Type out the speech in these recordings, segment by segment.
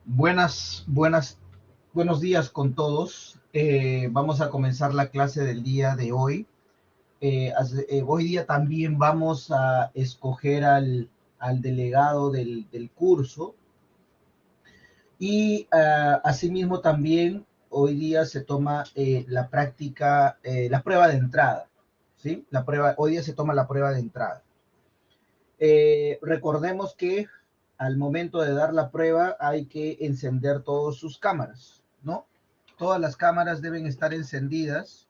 Buenos días con todos. Vamos a comenzar la clase del día de hoy. Hoy día también vamos a escoger al delegado del curso y asimismo también hoy día se toma la práctica, la prueba de entrada. ¿Sí? Hoy día se toma la prueba de entrada. Recordemos que al momento de dar la prueba hay que encender todas sus cámaras, ¿no? Todas las cámaras deben estar encendidas,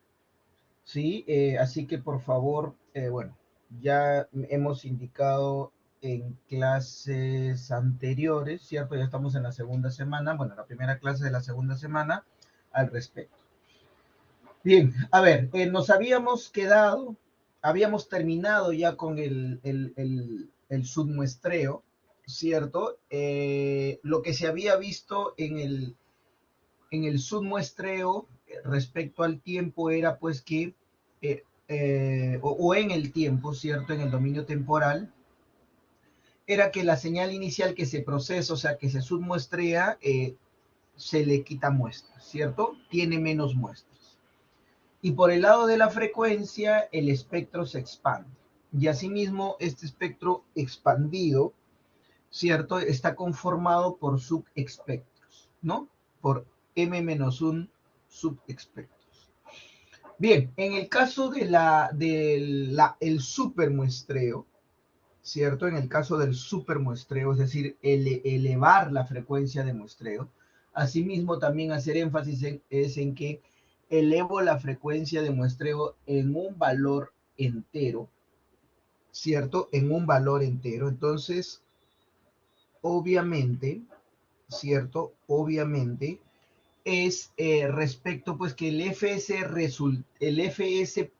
¿sí? Así que por favor, bueno, ya hemos indicado en clases anteriores, ¿cierto? Ya estamos en la segunda semana, bueno, la primera clase de la segunda semana al respecto. Bien, a ver, nos habíamos quedado, habíamos terminado ya con el submuestreo, ¿cierto? Lo que se había visto en el submuestreo respecto al tiempo era pues que, o en el tiempo, ¿cierto? En el dominio temporal, era que la señal inicial que se procesa, o sea, que se submuestrea, se le quita muestras, ¿cierto? Tiene menos muestras. Y por el lado de la frecuencia, el espectro se expande. Y asimismo, este espectro expandido, ¿cierto? Está conformado por subespectros, ¿no? Por m-1 subespectros. Bien, en el caso el supermuestreo, ¿cierto? En el caso del supermuestreo, es decir, elevar la frecuencia de muestreo, asimismo también hacer énfasis es en que elevo la frecuencia de muestreo en un valor entero, ¿cierto? En un valor entero. Entonces, obviamente, ¿cierto? Obviamente es respecto, pues que el FS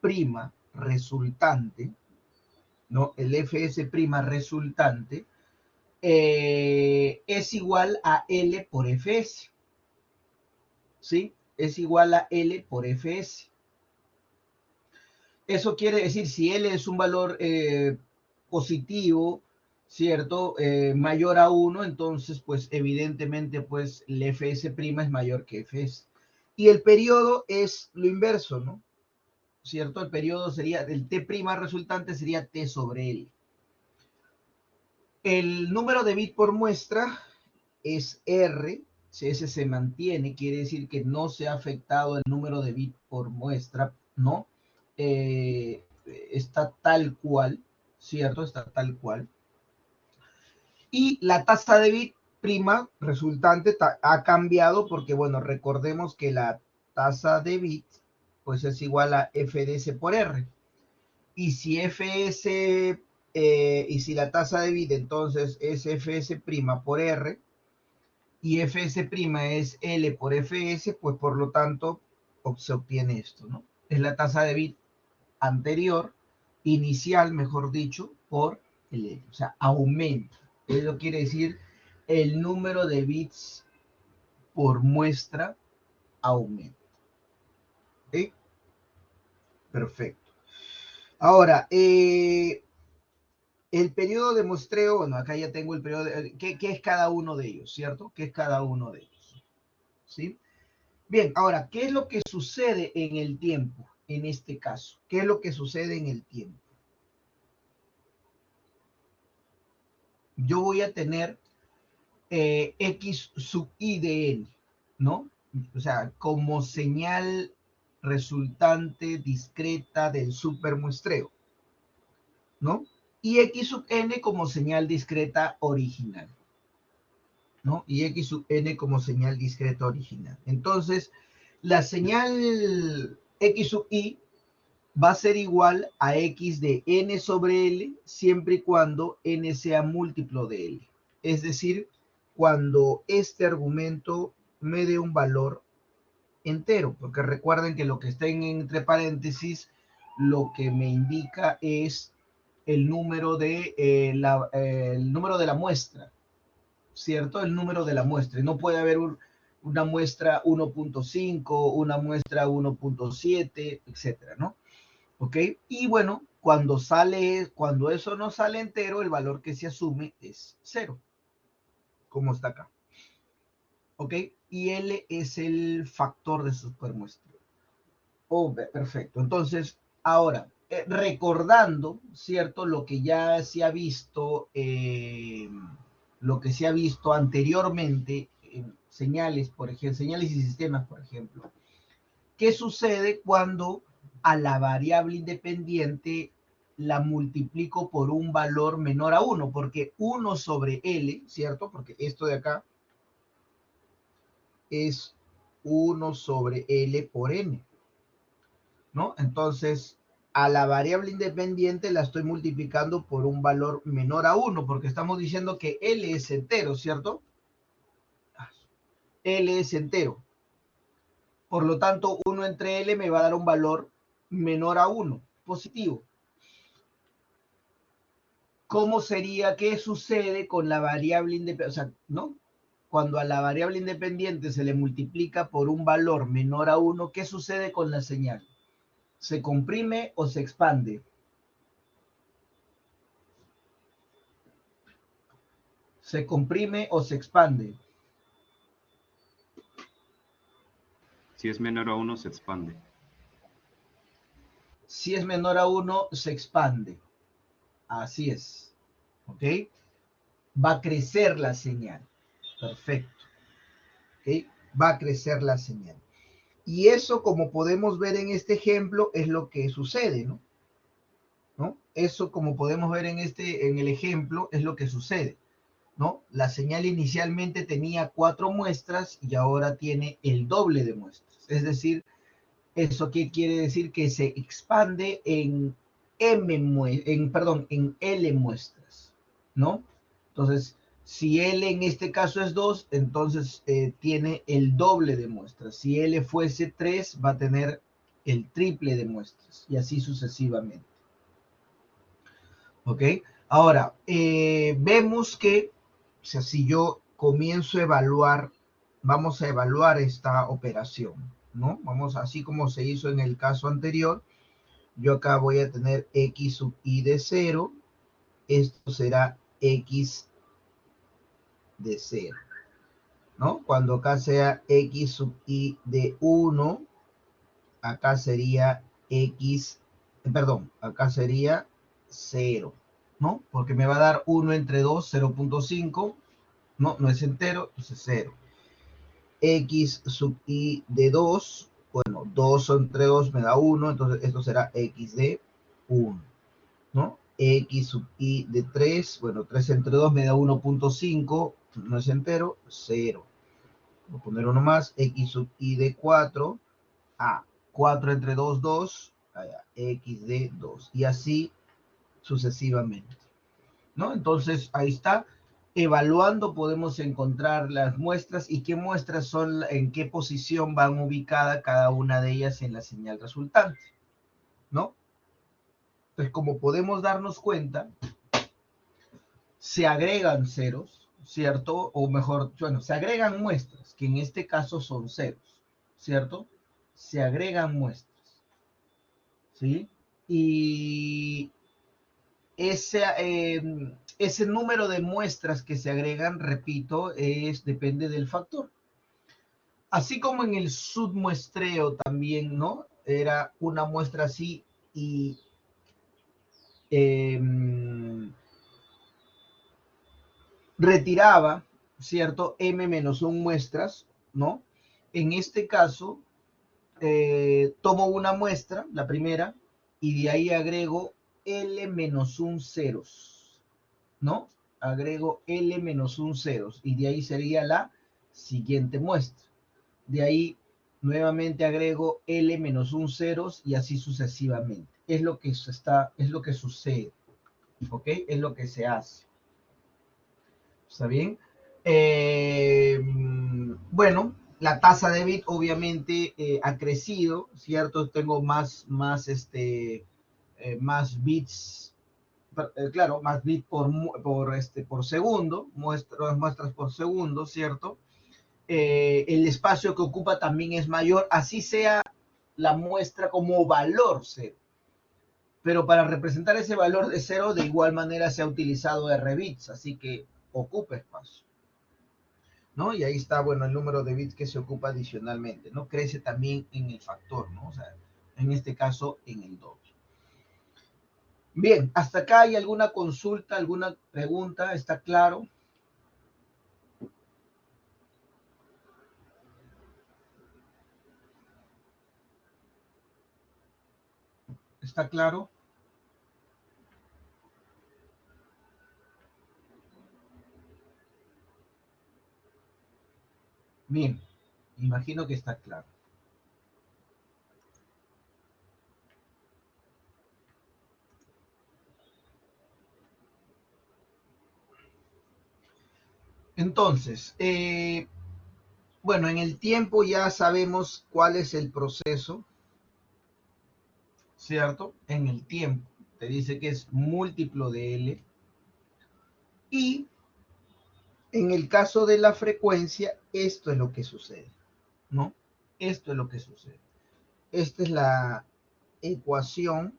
prima resultante, ¿no? El FS prima resultante es igual a L por Fs, ¿sí? Es igual a L por Fs. Eso quiere decir, si L es un valor positivo, ¿cierto? Mayor a 1, entonces, pues, evidentemente, pues, el Fs' es mayor que Fs. Y el periodo es lo inverso, ¿no? ¿Cierto? El periodo sería, el T' resultante sería T sobre L. El número de bit por muestra es R, si ese se mantiene, quiere decir que no se ha afectado el número de bit por muestra, ¿no? Está tal cual, ¿cierto? Está tal cual. Y la tasa de bit prima resultante ha cambiado porque, bueno, recordemos que la tasa de bit, pues es igual a FDS por R. Y si FS, y si la tasa de bit entonces es FS prima por R, y Fs' es L por Fs, pues por lo tanto se obtiene esto, ¿no? Es la tasa de bit anterior, inicial, mejor dicho, por el L. O sea, aumenta. Eso quiere decir el número de bits por muestra aumenta. ¿Sí? Perfecto. Ahora, el periodo de muestreo, bueno, acá ya tengo el periodo, ¿qué es cada uno de ellos, cierto? ¿Qué es cada uno de ellos? ¿Sí? Bien, ahora, ¿qué es lo que sucede en el tiempo en este caso? ¿Qué es lo que sucede en el tiempo? Yo voy a tener X sub I de N, ¿no? O sea, como señal resultante discreta del supermuestreo, ¿no? Y X sub N como señal discreta original, ¿no? Y X sub N como señal discreta original. Entonces, la señal X sub I va a ser igual a X de N sobre L siempre y cuando N sea múltiplo de L. Es decir, cuando este argumento me dé un valor entero, porque recuerden que lo que está entre paréntesis lo que me indica es el número el número de la muestra, ¿cierto? El número de la muestra. Y no puede haber una muestra 1.5, una muestra 1.7, etcétera, ¿no? ¿Ok? Y bueno, cuando eso no sale entero, el valor que se asume es 0, como está acá. ¿ok? Y L es el factor de supermuestreo. Oh, perfecto. Entonces, ahora, recordando, ¿cierto? Lo que ya se ha visto, lo que se ha visto anteriormente en señales, por ejemplo, señales y sistemas, por ejemplo. ¿Qué sucede cuando a la variable independiente la multiplico por un valor menor a 1? Porque 1 sobre L, ¿cierto? Porque esto de acá es 1 sobre L por N, ¿no? Entonces, a la variable independiente la estoy multiplicando por un valor menor a 1, porque estamos diciendo que L es entero, ¿cierto? L es entero. Por lo tanto, 1 entre L me va a dar un valor menor a 1, positivo. ¿Cómo sería, qué sucede con la variable independiente? O sea, ¿no? Cuando a la variable independiente se le multiplica por un valor menor a 1, ¿qué sucede con la señal? ¿Se comprime o se expande? ¿Se comprime o se expande? Si es menor a 1, se expande. Si es menor a 1, se expande. Así es. ¿Ok? Va a crecer la señal. Perfecto. ¿Ok? Va a crecer la señal. Y eso, como podemos ver en este ejemplo, es lo que sucede, ¿no? ¿No? Eso, como podemos ver en el ejemplo, es lo que sucede, ¿no? La señal inicialmente tenía 4 muestras y ahora tiene el doble de muestras. Es decir, ¿eso qué quiere decir? Que se expande en en L muestras, ¿no? Entonces, si L en este caso es 2, entonces tiene el doble de muestras. Si L fuese 3, va a tener el triple de muestras y así sucesivamente. ¿Ok? Ahora, vemos que, o sea, si yo comienzo a evaluar, vamos a evaluar esta operación, ¿no? Vamos, así como se hizo en el caso anterior, yo acá voy a tener x sub i de 0, esto será x de 0, ¿no? Cuando acá sea x sub i de 1, acá sería x, perdón, acá sería 0, ¿no? Porque me va a dar 1 entre 2, 0.5, no, no es entero, entonces 0. X sub i de 2, bueno, 2 entre 2 me da 1, entonces esto será x de 1, ¿no? X sub i de 3, bueno, 3 entre 2 me da 1.5, no es entero, 0. Voy a poner uno más, x sub i de 4, 4 entre 2, 2, x de 2, y así sucesivamente, ¿no? Entonces, ahí está. Evaluando podemos encontrar las muestras y qué muestras son, en qué posición van ubicadas cada una de ellas en la señal resultante, ¿no? Entonces, como podemos darnos cuenta, se agregan ceros, ¿cierto? O mejor, bueno, se agregan muestras, que en este caso son ceros, ¿cierto? Se agregan muestras, ¿sí? Y ese número de muestras que se agregan, repito, depende del factor. Así como en el submuestreo también, ¿no? Era una muestra así y eh, retiraba, ¿cierto? M-1 muestras, ¿no? En este caso, tomo una muestra, la primera, y de ahí agrego L-1 ceros, ¿no? Agrego L-1 ceros, y de ahí sería la siguiente muestra. De ahí nuevamente agrego L-1 ceros y así sucesivamente. Es lo que es lo que sucede, ¿ok? Es lo que se hace. ¿Está bien? Bueno, la tasa de bit obviamente ha crecido, ¿cierto? Tengo más bits, claro, más bits por segundo, muestras por segundo, ¿cierto? El espacio que ocupa también es mayor, así sea la muestra como valor cero. Pero para representar ese valor de cero, de igual manera se ha utilizado R bits, así que ocupa espacio. ¿no? Y ahí está, bueno, el número de bits que se ocupa adicionalmente, ¿no? Crece también en el factor, ¿no? O sea, en este caso, en el doble. Bien, hasta acá hay alguna consulta, alguna pregunta, ¿está claro? ¿Está claro? Bien, imagino que está claro. Entonces, bueno, en el tiempo ya sabemos cuál es el proceso, ¿cierto? En el tiempo. Te dice que es múltiplo de L. Y en el caso de la frecuencia, esto es lo que sucede, ¿no? Esto es lo que sucede. Esta es la ecuación,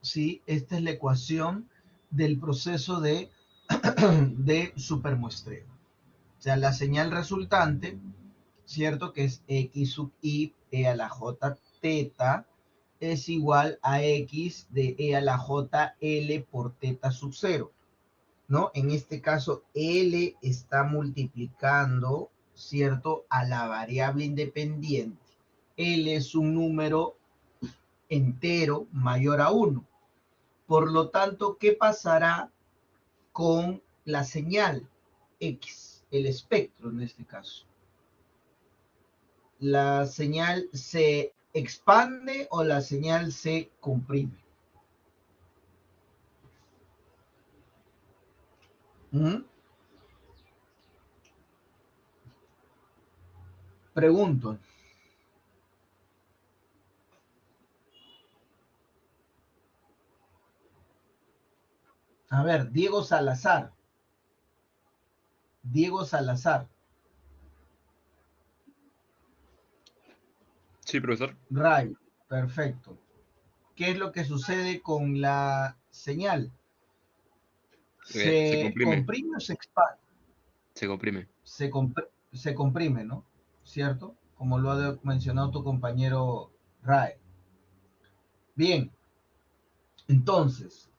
¿sí? Esta es la ecuación del proceso de supermuestreo. O sea, la señal resultante, ¿cierto? Que es x sub i e a la j teta es igual a x de e a la j l por teta sub 0, ¿no? En este caso, L está multiplicando, ¿cierto?, a la variable independiente. L es un número entero mayor a 1. Por lo tanto, ¿qué pasará con la señal X, el espectro en este caso? ¿La señal se expande o la señal se comprime? ¿Mm? Pregunto. A ver, Diego Salazar. Diego Salazar. Sí, profesor. Right, perfecto. ¿Qué es lo que sucede con la señal? Se ¿Se comprime. comprime o se expande? Se comprime. Se comprime, ¿no? ¿Cierto? Como lo ha mencionado tu compañero Rae. Bien, entonces,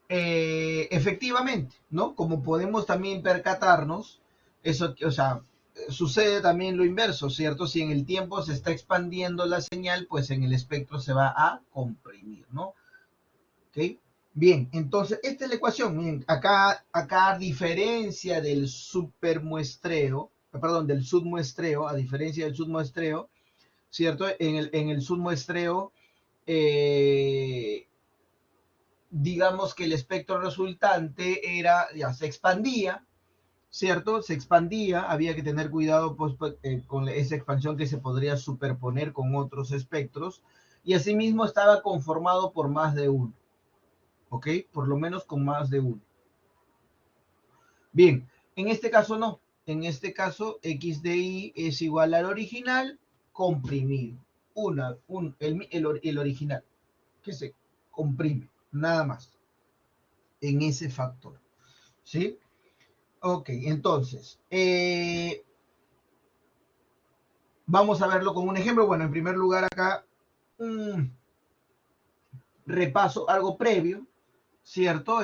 efectivamente, ¿no? Como podemos también percatarnos, eso, o sea, sucede también lo inverso, ¿cierto? Si en el tiempo se está expandiendo la señal, pues en el espectro se va a comprimir, ¿no? ¿Ok? Bien, entonces esta es la ecuación. Miren, acá a diferencia del supermuestreo, perdón, del submuestreo, a diferencia del submuestreo, ¿cierto? En el submuestreo, eh, digamos que el espectro resultante ya se expandía, ¿cierto? Se expandía, había que tener cuidado pues, con esa expansión que se podría superponer con otros espectros, y asimismo estaba conformado por más de uno. ¿Ok? Por lo menos con más de uno. Bien, en este caso no. En este caso, x de y es igual al original comprimido. El original, que se comprime, nada más, en ese factor. ¿Sí? Ok, entonces, vamos a verlo con un ejemplo. Bueno, en primer lugar acá, repaso algo previo, ¿cierto?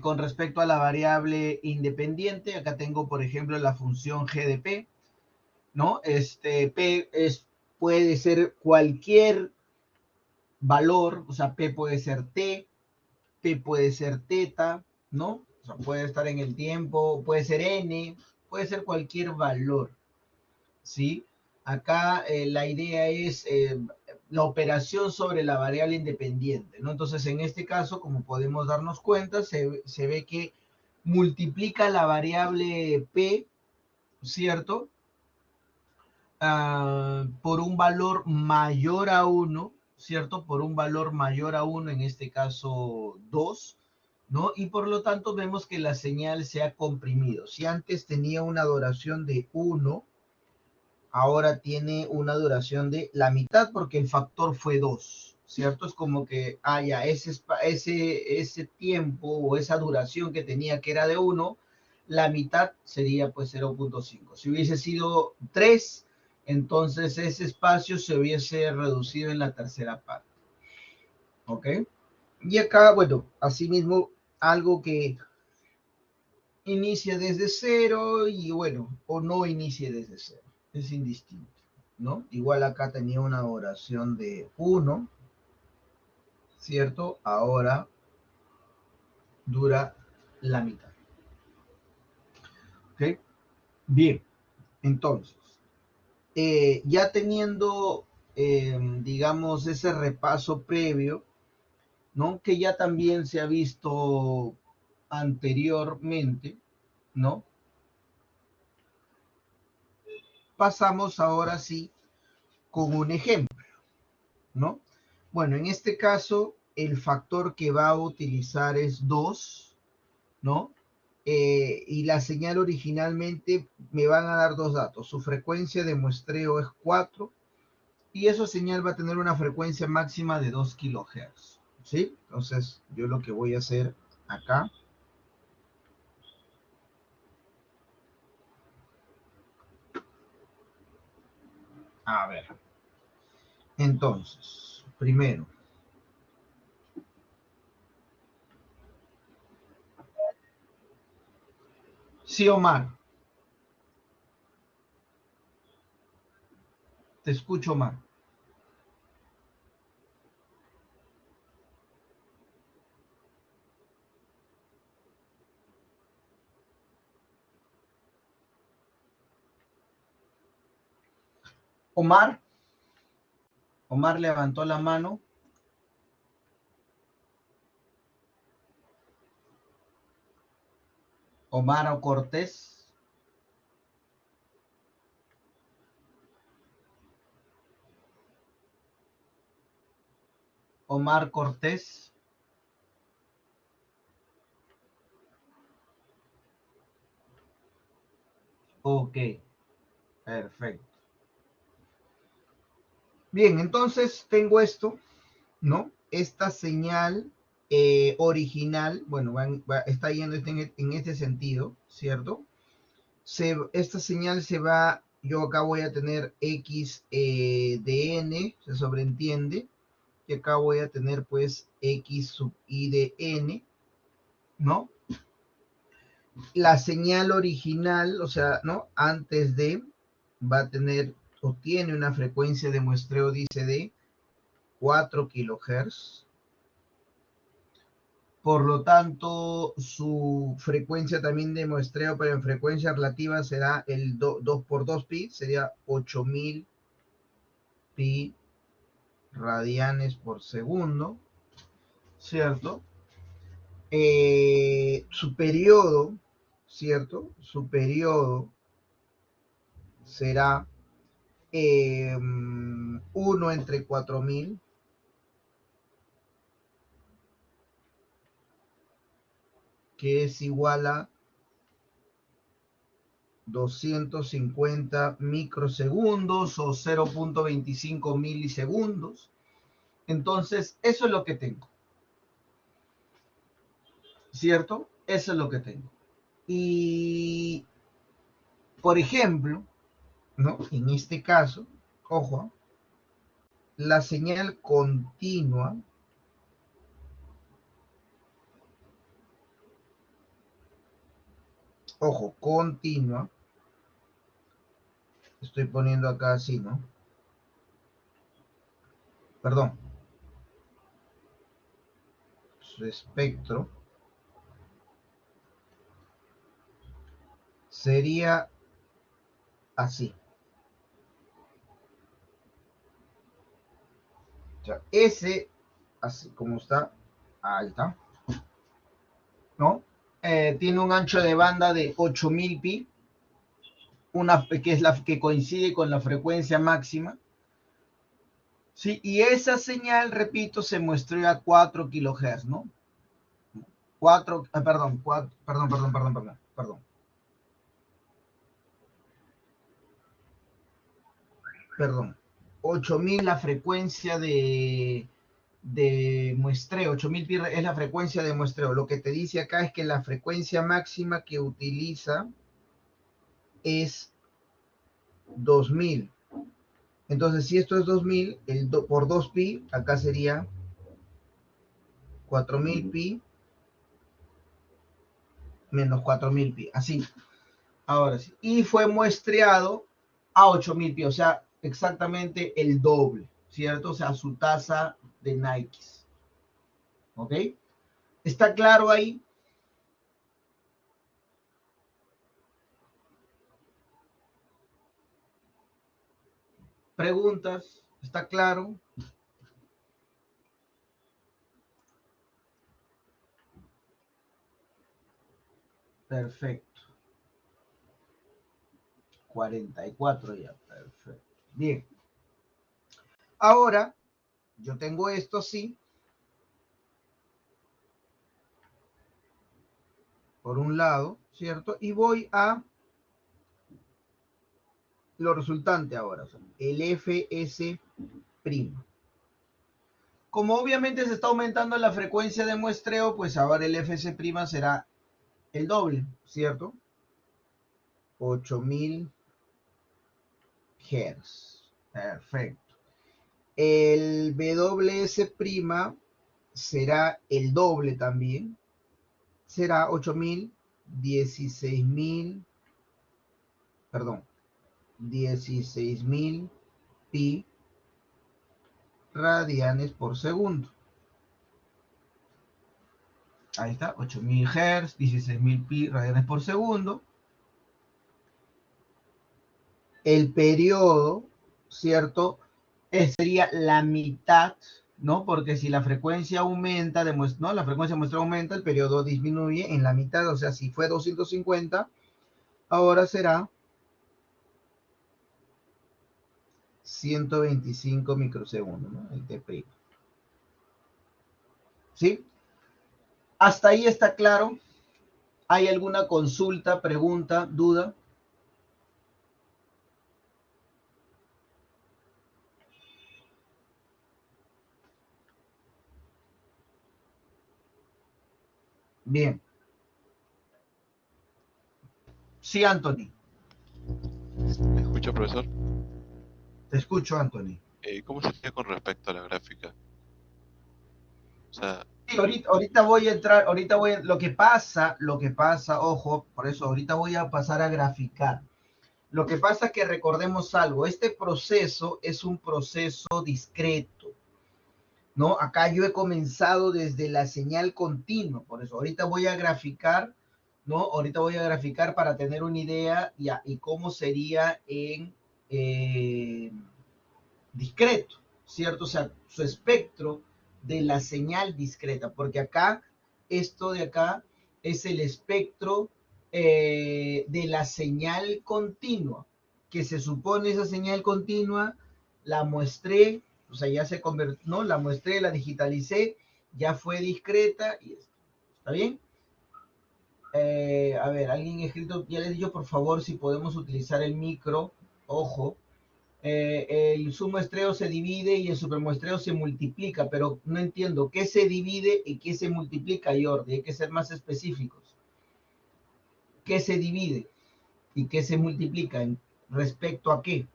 Con respecto a la variable independiente, acá tengo, por ejemplo, la función g de p, ¿no? P puede ser cualquier valor, o sea, P puede ser T, P puede ser teta, ¿no? O sea, puede estar en el tiempo, puede ser N, puede ser cualquier valor, ¿sí? Acá la idea es la operación sobre la variable independiente, ¿no? Entonces, en este caso, como podemos darnos cuenta, se ve que multiplica la variable P, ¿cierto? Por un valor mayor a 1, ¿cierto? Por un valor mayor a 1, en este caso 2, ¿no? Y por lo tanto vemos que la señal se ha comprimido. Si antes tenía una duración de 1, ahora tiene una duración de la mitad porque el factor fue 2, ¿cierto? Es como que, ya, ese tiempo o esa duración que tenía que era de 1, la mitad sería pues 0.5. Si hubiese sido 3, entonces ese espacio se hubiese reducido en la tercera parte. ¿Ok? Y acá, bueno, asimismo, algo que inicia desde 0 y bueno, o no inicie desde 0. Es indistinto, ¿no? Igual acá tenía una duración de 1, ¿cierto? Ahora dura la mitad. ¿Ok? Bien, entonces, ya teniendo, digamos, ese repaso previo, ¿no? Que ya también se ha visto anteriormente, ¿no? Pasamos ahora sí con un ejemplo, ¿no? Bueno, en este caso, el factor que va a utilizar es 2, ¿no? Y la señal originalmente me van a dar dos datos. Su frecuencia de muestreo es 4 y esa señal va a tener una frecuencia máxima de 2 kHz, ¿sí? Entonces, yo lo que voy a hacer acá, a ver, entonces, primero, sí, Omar, te escucho, Omar. Omar, Omar levantó la mano. Omar o Cortés. Omar Cortés. Ok, perfecto. Bien, entonces tengo esto, ¿no? Esta señal original, bueno, está yendo en este sentido, ¿cierto? Esta señal se va, yo acá voy a tener X de N, se sobreentiende, y acá voy a tener pues X sub I de N, ¿no? La señal original, o sea, ¿no? Antes de, va a tener o tiene una frecuencia de muestreo, dice, de 4 kHz. Por lo tanto, su frecuencia también de muestreo, pero en frecuencia relativa será el 2 por 2 pi, sería 8000 pi radianes por segundo, ¿cierto? Su periodo, ¿cierto? Su periodo será 1 entre 4000, que es igual a 250 microsegundos o 0.25 milisegundos. Entonces, eso es lo que tengo, ¿cierto? Eso es lo que tengo. Y, por ejemplo, ¿no? En este caso, ojo, la señal continua, ojo, continua, estoy poniendo acá así, ¿no? Perdón, su espectro sería así. O sea, ese, así como está, ahí está, ¿no? Tiene un ancho de banda de 8000 pi, que es la que coincide con la frecuencia máxima, ¿sí? Y esa señal, repito, se muestra a 4 kHz, ¿no? 4, perdón, 4, perdón. 8000 la frecuencia de muestreo. 8000 pi es la frecuencia de muestreo. Lo que te dice acá es que la frecuencia máxima que utiliza es 2000. Entonces, si esto es 2000, por 2 pi, acá sería 4000 pi menos 4000 pi. Así. Ahora sí. Y fue muestreado a 8000 pi, o sea, exactamente el doble, ¿cierto? O sea, su tasa de Nike. ¿Ok? ¿Está claro ahí? ¿Preguntas? ¿Está claro? Perfecto. 44 ya, perfecto. Bien. Ahora, yo tengo esto así. Por un lado, ¿cierto? Y voy a lo resultante ahora, o sea, el Fs'. Como obviamente se está aumentando la frecuencia de muestreo, pues ahora el Fs' será el doble, ¿cierto? 8000 Hz. Perfecto. El Ws' será el doble también. Será 8000, 16000, perdón, 16000 pi radianes por segundo. Ahí está, 8000 Hz, 16000 pi radianes por segundo. El periodo, ¿cierto? Sería la mitad, ¿no? Porque si la frecuencia aumenta, ¿no? La frecuencia de muestra aumenta, el periodo disminuye en la mitad, o sea, si fue 250, ahora será 125 microsegundos, ¿no? El T'. ¿Sí? ¿Hasta ahí está claro? ¿Hay alguna consulta, pregunta, duda? Bien. Sí, Anthony. ¿Me escucha, profesor? Te escucho, Anthony. ¿Cómo sería con respecto a la gráfica? O sea, Sí, ahorita voy a entrar, lo que pasa, ojo, por eso ahorita voy a pasar a graficar. Lo que pasa es que recordemos algo, este proceso es un proceso discreto, ¿no? Acá yo he comenzado desde la señal continua, por eso ahorita voy a graficar, ¿no? Ahorita voy a graficar para tener una idea y cómo sería en discreto, ¿cierto? O sea, su espectro de la señal discreta, porque acá, esto de acá es el espectro de la señal continua, que se supone esa señal continua la muestré, o sea, ya se convirtió, ¿no? La muestré, la digitalicé, ya fue discreta y ¿está bien? A ver, alguien ha escrito, ya les digo por favor si podemos utilizar el micro, ojo, el submuestreo se divide y el supermuestreo se multiplica, pero no entiendo qué se divide y qué se multiplica, Jordi, hay que ser más específicos. ¿Qué se divide y qué se multiplica? ¿Respecto a qué?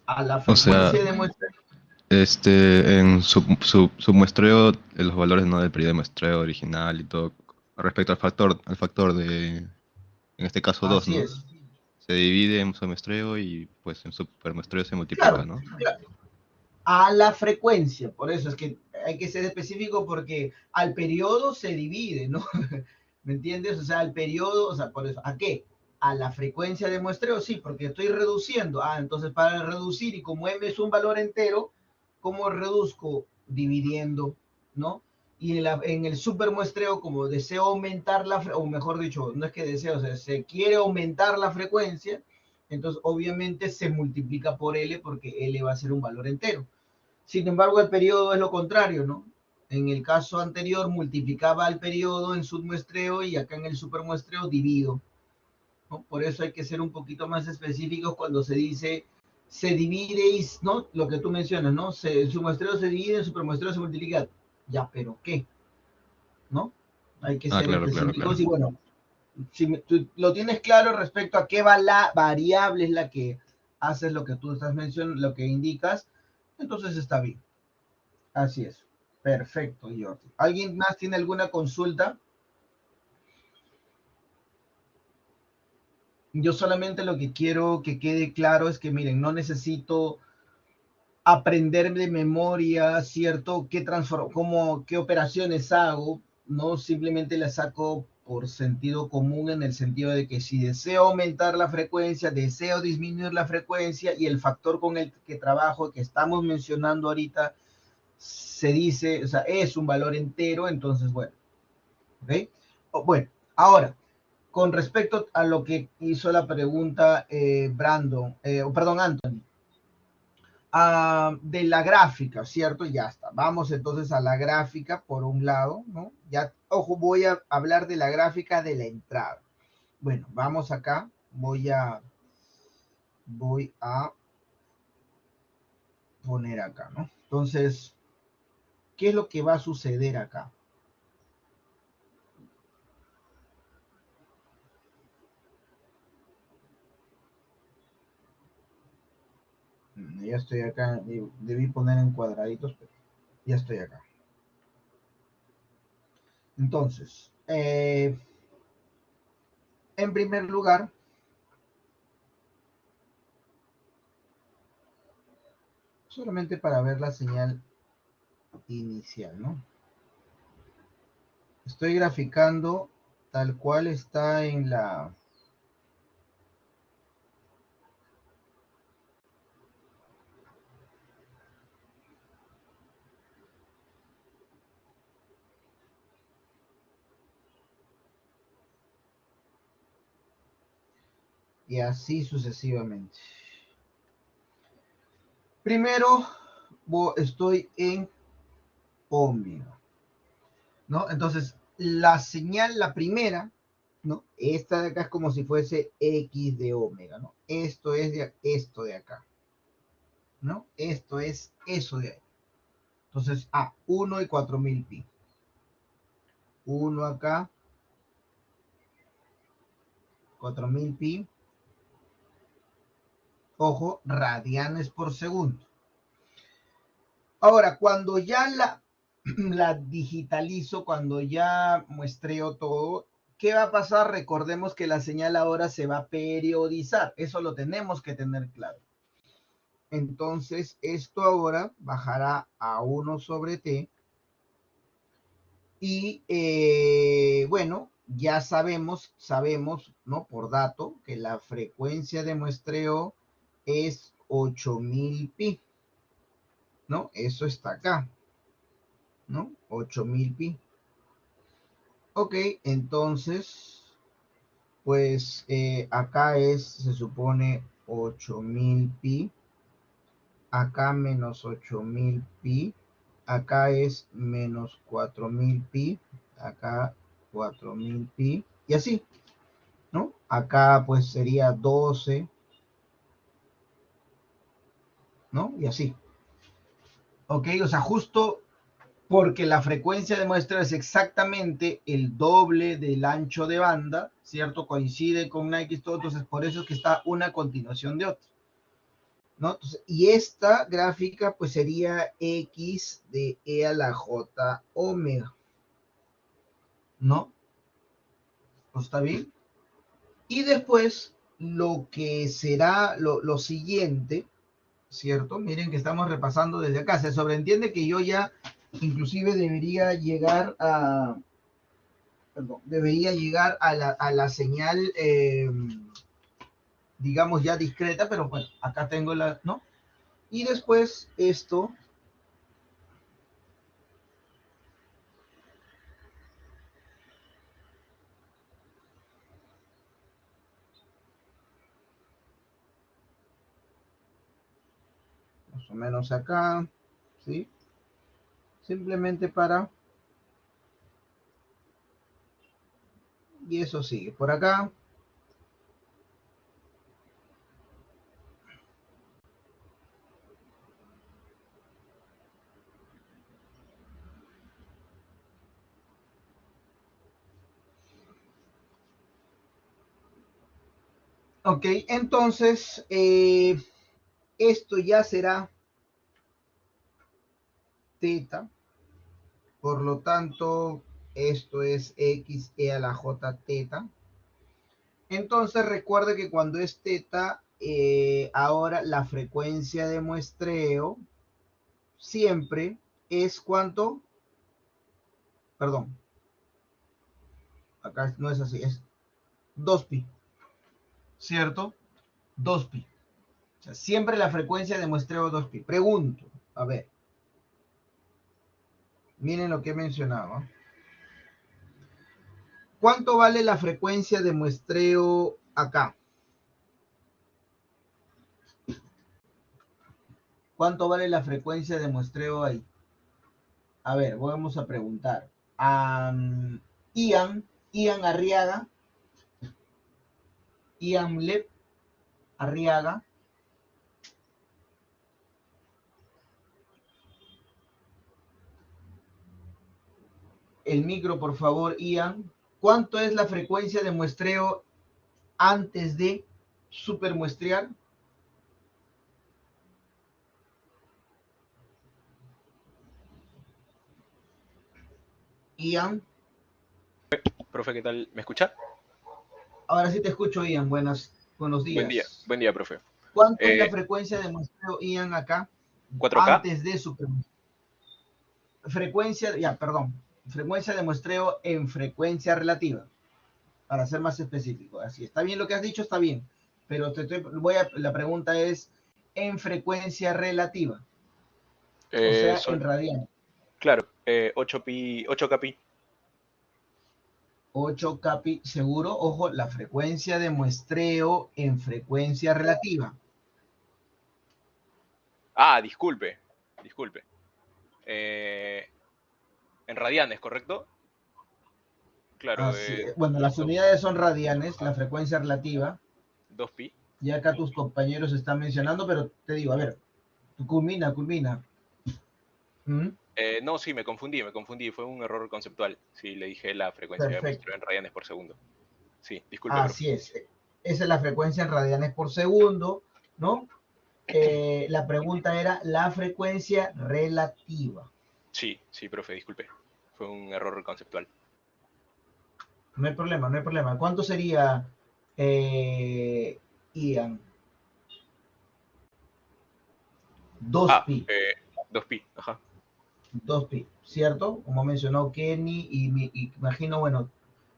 A la frecuencia de muestreo. en su muestreo, los valores no del periodo de muestreo original y todo, respecto al factor de, en este caso 2, Así ¿no? es. Se divide en submuestreo y pues en supermuestreo se multiplica, Claro, ¿no? claro. A la frecuencia, por eso es que hay que ser específico porque al periodo se divide, ¿no? ¿Me entiendes? O sea, al periodo, o sea, por eso, ¿a qué? A la frecuencia de muestreo, sí, porque estoy reduciendo. Ah, entonces para reducir y como m es un valor entero, ¿cómo reduzco? Dividiendo, ¿no? Y en el supermuestreo, como deseo aumentar o mejor dicho, no es que deseo, o sea, se quiere aumentar la frecuencia, entonces obviamente se multiplica por L porque L va a ser un valor entero. Sin embargo, el periodo es lo contrario, ¿no? En el caso anterior multiplicaba el periodo en submuestreo y acá en el supermuestreo divido, ¿no? Por eso hay que ser un poquito más específicos cuando se dice se divide, y, ¿no? Lo que tú mencionas, ¿no? Su muestreo se divide, su premuestreo se multiplica. Ya, pero ¿qué? ¿No? Hay que Ah, ser claro, claro, específicos claro. y bueno, si tú lo tienes claro respecto a qué variable es la que haces lo que tú estás mencionando, lo que indicas, entonces está bien. Así es. Perfecto, Jordi. ¿Alguien más tiene alguna consulta? Yo solamente lo que quiero que quede claro es que, miren, no necesito aprender de memoria, ¿cierto? ¿Qué operaciones hago? No simplemente las saco por sentido común en el sentido de que si deseo aumentar la frecuencia, deseo disminuir la frecuencia y el factor con el que trabajo, que estamos mencionando ahorita, se dice, o sea, es un valor entero, entonces, bueno, ¿ok? Bueno, ahora, con respecto a lo que hizo la pregunta perdón, Anthony, de la gráfica, ¿cierto? Ya está. Vamos entonces a la gráfica por un lado, ¿no? Ya, ojo, voy a hablar de la gráfica de la entrada. Bueno, vamos acá. Voy a poner acá, ¿no? Entonces, ¿qué es lo que va a suceder acá? Ya estoy acá. Debí poner en cuadraditos, pero ya estoy acá. Entonces, en primer lugar, solamente para ver la señal inicial, ¿no? Estoy graficando tal cual está en la... Y así sucesivamente. Primero estoy en omega, ¿no? Entonces, la señal, la primera, ¿no? Esta de acá es como si fuese X de omega, ¿no? Esto de acá, ¿no? Esto es eso de ahí. Entonces, 1 y 4000 pi. 1 acá, 4000 pi. Ojo, radianes por segundo. Ahora, cuando ya la digitalizo, cuando ya muestreo todo, ¿qué va a pasar? Recordemos que la señal ahora se va a periodizar. Eso lo tenemos que tener claro. Entonces, esto ahora bajará a 1 sobre t. Y bueno, ya sabemos, ¿no? Por dato, que la frecuencia de muestreo es 8000 pi, ¿no? Eso está acá, ¿no? 8000 pi. Ok, entonces, pues acá se supone 8000 pi, acá menos 8000 pi, acá es menos 4000 pi, acá 4000 pi, y así, ¿no? Acá pues sería 12, ¿no? Y así. Ok, o sea, justo porque la frecuencia de muestra es exactamente el doble del ancho de banda, ¿cierto? Coincide con una X todo, entonces por eso es que está una a continuación de otra, ¿no? Entonces, y esta gráfica pues sería X de E a la J omega, ¿no? ¿Está bien? Y después lo que será lo siguiente, ¿cierto? Miren que estamos repasando desde acá. Se sobreentiende que yo ya inclusive debería llegar a la señal, digamos, ya discreta, pero bueno, acá tengo la, ¿no? Y después esto, más o menos acá, ¿sí? Simplemente para, y eso sigue por acá. Ok, entonces esto ya será teta, por lo tanto esto es xe a la j teta. Entonces recuerde que cuando es teta, ahora la frecuencia de muestreo siempre es ¿cuánto? Perdón, acá no es así, es 2pi, ¿cierto? 2pi. O sea, siempre la frecuencia de muestreo 2pi. Pregunto, a ver, miren lo que he mencionado, ¿eh? ¿Cuánto vale la frecuencia de muestreo acá? ¿Cuánto vale la frecuencia de muestreo ahí? A ver, vamos a preguntar. Ian Arriaga, Ian Lep Arriaga. El micro, por favor, Ian. ¿Cuánto es la frecuencia de muestreo antes de supermuestrear? Ian. Profe, ¿qué tal? ¿Me escucha? Ahora sí te escucho, Ian. Buenos días. Buen día, profe. ¿Cuánto es la frecuencia de muestreo, Ian, acá? 4K. Antes de supermuestrear. Frecuencia, ya, perdón. Frecuencia de muestreo en frecuencia relativa, para ser más específico. Así, está bien lo que has dicho, está bien. Pero la pregunta es en frecuencia relativa. O sea, en radianes. Claro, 8pi, 8kpi. 8 capi seguro. Ojo, la frecuencia de muestreo en frecuencia relativa. Ah, disculpe. En radianes, ¿correcto? Claro, Así es. Bueno, las unidades son radianes, la frecuencia relativa. 2pi. Y acá tus compañeros están mencionando, pero te digo, a ver, culmina. ¿Mm? No, sí, me confundí. Fue un error conceptual. Sí, le dije la frecuencia de Perfecto. muestreo en radianes por segundo. Sí, disculpe, profe. Así es. Esa es la frecuencia en radianes por segundo, ¿no? La pregunta era la frecuencia relativa. Sí, profe, disculpe. Fue un error conceptual. No hay problema. ¿Cuánto sería, Ian? 2pi. 2pi, ajá. 2pi, ¿cierto? Como mencionó Kenny y imagino, bueno,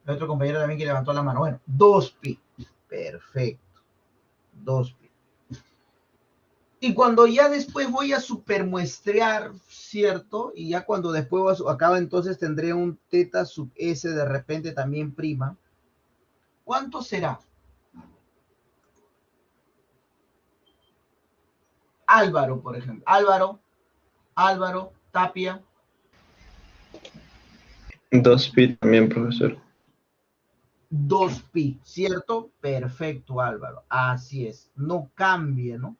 el otro compañero también que levantó la mano. Bueno, 2pi. Perfecto. 2pi. Y cuando ya después voy a supermuestrear, ¿cierto? Y ya cuando después acaba, entonces tendré un teta sub s de repente también prima. ¿Cuánto será? Álvaro, por ejemplo. Álvaro, Tapia. 2pi también, profesor. 2pi, ¿cierto? Perfecto, Álvaro. Así es. No cambia, ¿no?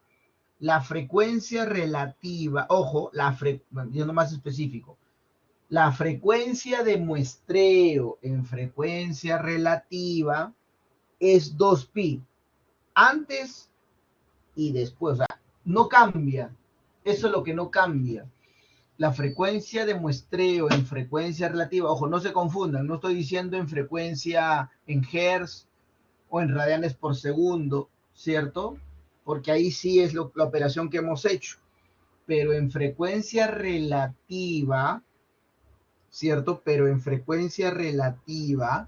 La frecuencia relativa, ojo, yendo más específico, la frecuencia de muestreo en frecuencia relativa es 2pi, antes y después, o sea, no cambia, eso es lo que no cambia. La frecuencia de muestreo en frecuencia relativa, ojo, no se confundan, no estoy diciendo en frecuencia en hertz o en radianes por segundo, ¿cierto? Porque ahí sí es la operación que hemos hecho, pero en frecuencia relativa, ¿cierto? Pero en frecuencia relativa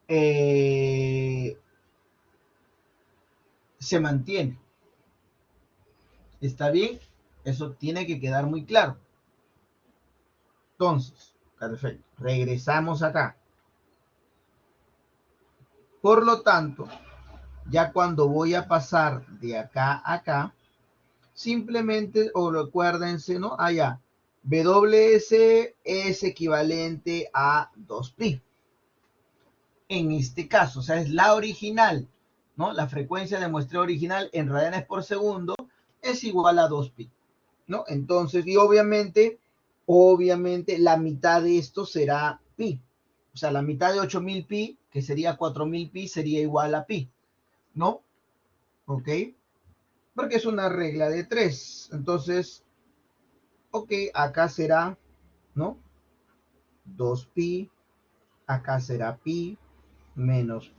se mantiene. ¿Está bien? Eso tiene que quedar muy claro. Entonces, perfecto. Regresamos acá. Por lo tanto, ya cuando voy a pasar de acá a acá, simplemente, o recuérdense, ¿no? Allá, WS es equivalente a 2pi. En este caso, o sea, es la original, ¿no? La frecuencia de muestreo original en radianes por segundo es igual a 2pi, ¿no? Entonces, y obviamente, la mitad de esto será pi. O sea, la mitad de 8000 pi, que sería 4000 pi, sería igual a pi, ¿no? ¿ok? Porque es una regla de 3. Entonces, ok, acá será, ¿no? 2pi, acá será pi, menos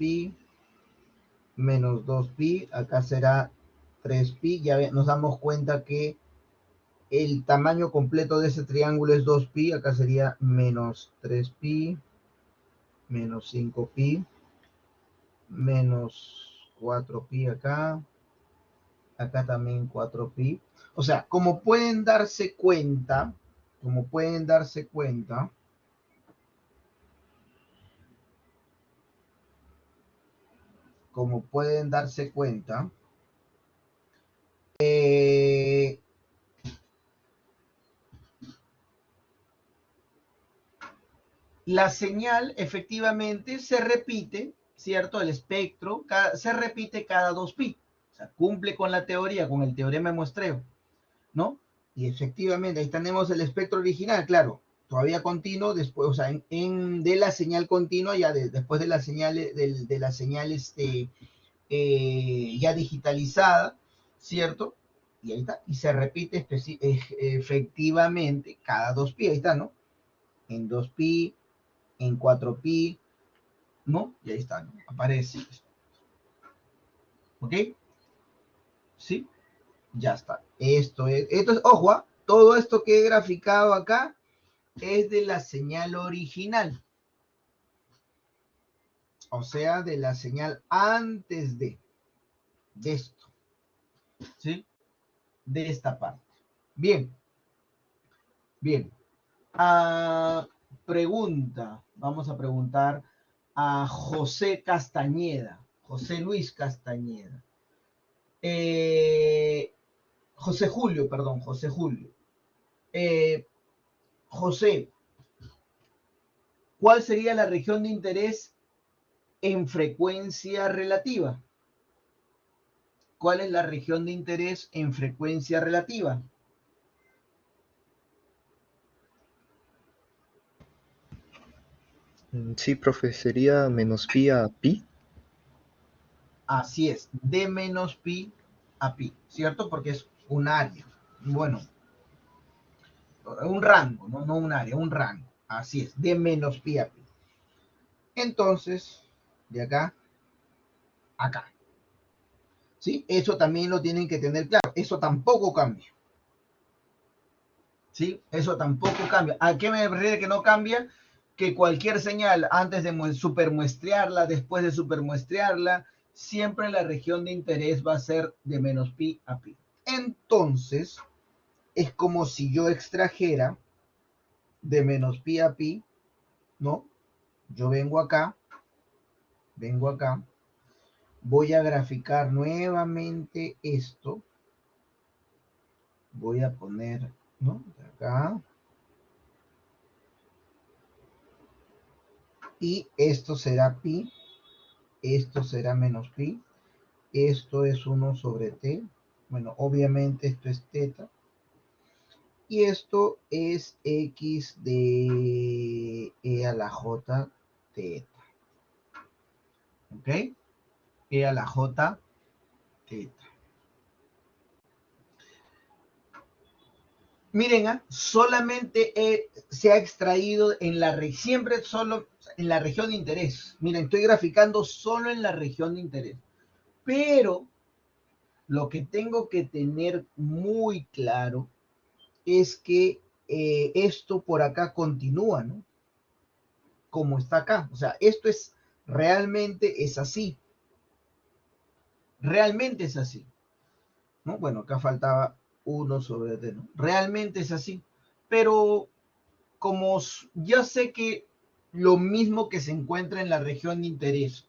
2pi, acá será 3pi. Ya nos damos cuenta que el tamaño completo de ese triángulo es 2pi, acá sería menos 3pi, menos 5pi, menos 4pi acá, acá también 4pi. O sea, como pueden darse cuenta, como pueden darse cuenta, la señal efectivamente se repite, ¿cierto? El espectro se repite cada 2pi. O sea, cumple con la teoría, con el teorema de muestreo, ¿no? Y efectivamente, ahí tenemos el espectro original, claro, todavía continuo, después, o sea, de la señal continua, ya después de la señal, de la señal ya digitalizada, ¿cierto? Y ahí está, y se repite efectivamente cada 2pi, ahí está, ¿no? En 2pi, en 4pi, ¿no? Y ahí está, ¿no? Aparece. ¿Ok? ¿Sí? Ya está. Esto es, ojo, todo esto que he graficado acá es de la señal original. O sea, de la señal antes de esto. ¿Sí? De esta parte. Bien. Bien. Pregunta. Vamos a preguntar a José Castañeda. José Luis Castañeda. José Julio, perdón, José Julio. José, ¿cuál sería la región de interés en frecuencia relativa? ¿Cuál es la región de interés en frecuencia relativa? Sí, profe, sería menos pi a pi. Así es, de menos pi a pi, ¿cierto? Porque es un área. Bueno, un rango, no un área, un rango. Así es, de menos pi a pi. Entonces, de acá, acá. ¿Sí? Eso también lo tienen que tener claro. Eso tampoco cambia. ¿Sí? Eso tampoco cambia. ¿A qué me refiero que no cambia? Que cualquier señal, antes de supermuestrearla, después de supermuestrearla, siempre la región de interés va a ser de menos pi a pi. Entonces, es como si yo extrajera de menos pi a pi, ¿no? Yo vengo acá, voy a graficar nuevamente esto, voy a poner, ¿no? Acá. Y esto será pi, esto será menos pi, esto es 1 sobre t, bueno, obviamente esto es teta, y esto es x de e a la j teta, ¿ok? E a la j teta. Miren, solamente se ha extraído en siempre solo en la región de interés. Miren, estoy graficando solo en la región de interés. Pero lo que tengo que tener muy claro es que esto por acá continúa, ¿no? Como está acá. O sea, esto realmente es así. Realmente es así, ¿no? Bueno, acá faltaba 1 sobre t, ¿no? Realmente es así. Pero como yo sé que lo mismo que se encuentra en la región de interés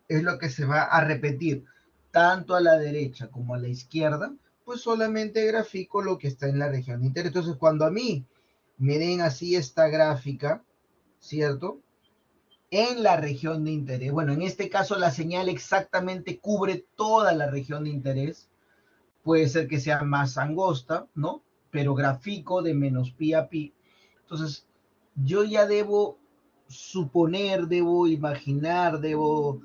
es lo que se va a repetir tanto a la derecha como a la izquierda, pues solamente grafico lo que está en la región de interés. Entonces, cuando a mí me den así esta gráfica, ¿cierto? En la región de interés, bueno, en este caso la señal exactamente cubre toda la región de interés, puede ser que sea más angosta, ¿no? Pero grafico de menos pi a pi. Entonces, yo ya debo suponer, debo imaginar, debo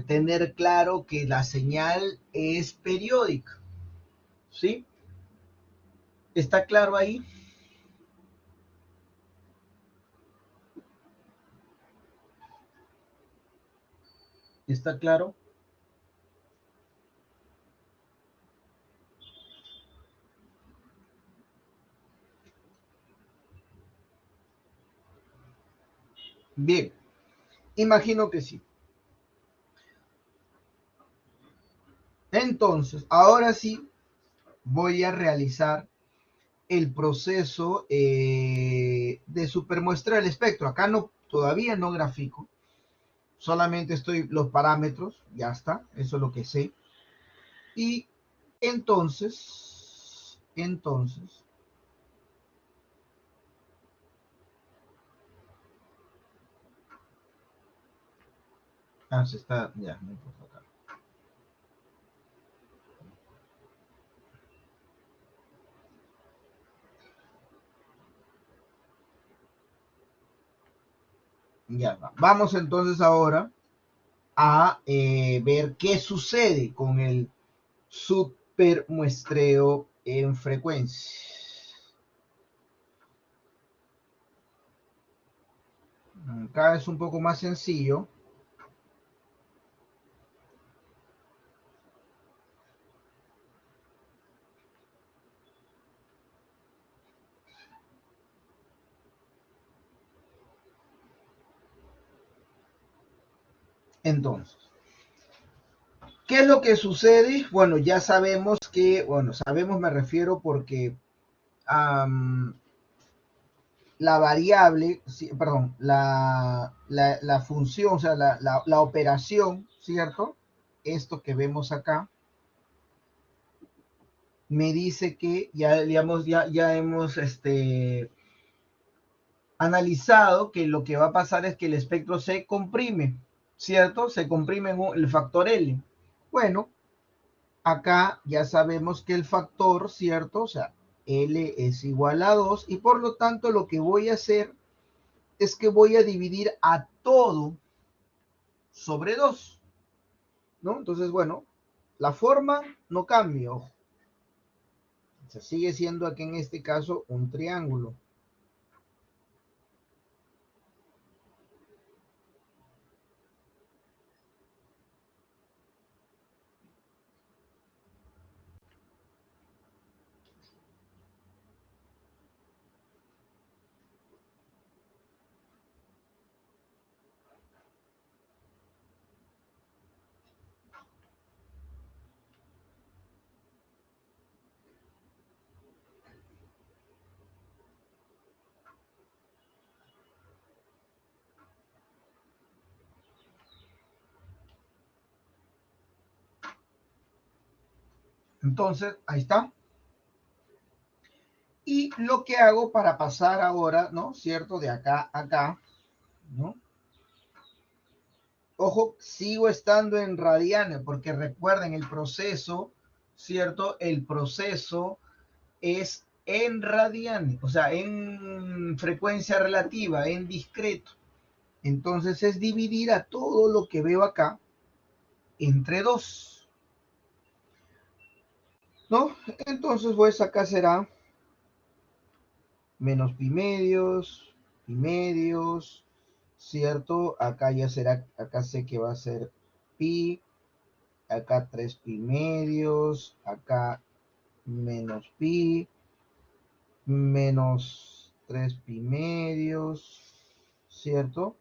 tener claro que la señal es periódica, ¿sí? ¿Está claro ahí? ¿Está claro? Bien, imagino que sí. Entonces, ahora sí voy a realizar el proceso de supermuestra del espectro. Acá no, todavía no grafico, solamente estoy los parámetros, ya está, eso es lo que sé. Y entonces, se está, ya, no importa acá. Ya va. Vamos entonces ahora a ver qué sucede con el supermuestreo en frecuencia. Acá es un poco más sencillo. Entonces, ¿qué es lo que sucede? Bueno, ya sabemos que, bueno, sabemos me refiero porque la variable, sí, perdón, la función, o sea, la operación, ¿cierto? Esto que vemos acá, me dice que ya, digamos, ya hemos analizado que lo que va a pasar es que el espectro se comprime, ¿cierto? Se comprime en el factor L. Bueno, acá ya sabemos que el factor, ¿cierto? O sea, L es igual a 2 y por lo tanto lo que voy a hacer es que voy a dividir a todo sobre 2, ¿no? Entonces, bueno, la forma no cambia, ojo. O sea, sigue siendo aquí en este caso un triángulo. Entonces, ahí está. Y lo que hago para pasar ahora, ¿no? ¿Cierto? De acá a acá, ¿no? Ojo, sigo estando en radianes, porque recuerden el proceso, ¿cierto? El proceso es en radianes, o sea, en frecuencia relativa, en discreto. Entonces es dividir a todo lo que veo acá entre 2, ¿no? Entonces, pues acá será menos pi medios, ¿cierto? Acá ya será, acá sé que va a ser pi, acá 3 pi medios, acá menos pi, menos 3 pi medios, ¿cierto?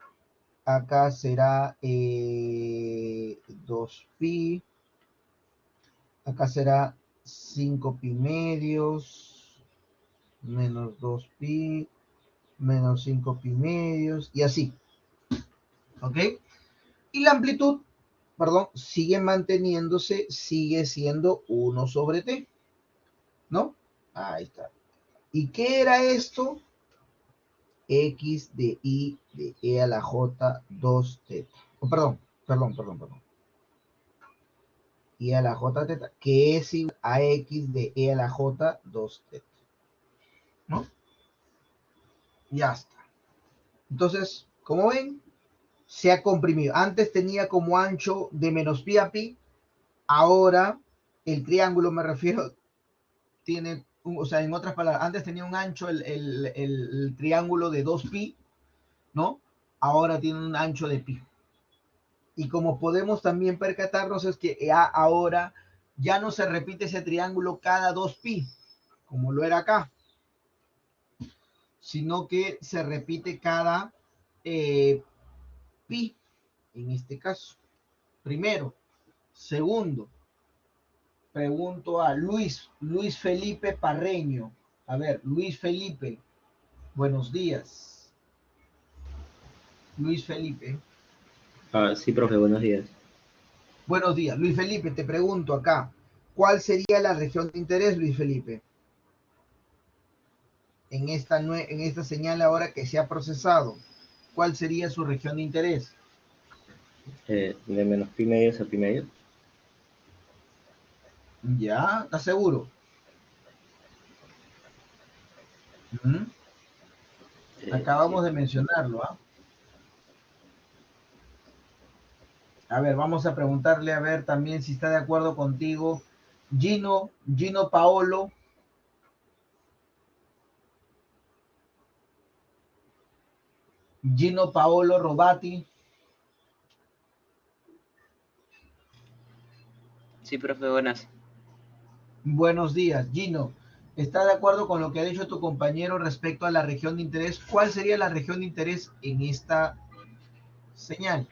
Acá será 2 pi, acá será 5 pi medios, menos 2 pi, menos 5 pi medios, y así, ¿ok? Y la amplitud, perdón, sigue manteniéndose, sigue siendo 1 sobre t, ¿no? Ahí está. ¿Y qué era esto? X de I de E a la J 2 teta. Oh, perdón. I a la J teta, que es igual a X de E a la J 2 teta, ¿no? Ya está. Entonces, como ven, se ha comprimido. Antes tenía como ancho de menos pi a pi, ahora el triángulo, me refiero, tiene, o sea, en otras palabras, antes tenía un ancho el triángulo de 2pi, ¿no? Ahora tiene un ancho de pi. Y como podemos también percatarnos es que ahora ya no se repite ese triángulo cada 2pi, como lo era acá, sino que se repite cada pi, en este caso. Primero. Segundo, pregunto a Luis Felipe Parreño. A ver, Luis Felipe, buenos días. Luis Felipe. Sí, profe, buenos días. Buenos días. Luis Felipe, te pregunto acá, ¿cuál sería la región de interés, Luis Felipe? En esta señal ahora que se ha procesado, ¿cuál sería su región de interés? De menos pi medios a pi medio. ¿Ya? ¿Estás seguro? Acabamos Sí. de mencionarlo, ¿ah? A ver, vamos a preguntarle a ver también si está de acuerdo contigo. Gino Paolo. Gino Paolo Robati. Sí, profe, buenas. Buenos días, Gino. ¿Está de acuerdo con lo que ha dicho tu compañero respecto a la región de interés? ¿Cuál sería la región de interés en esta señal?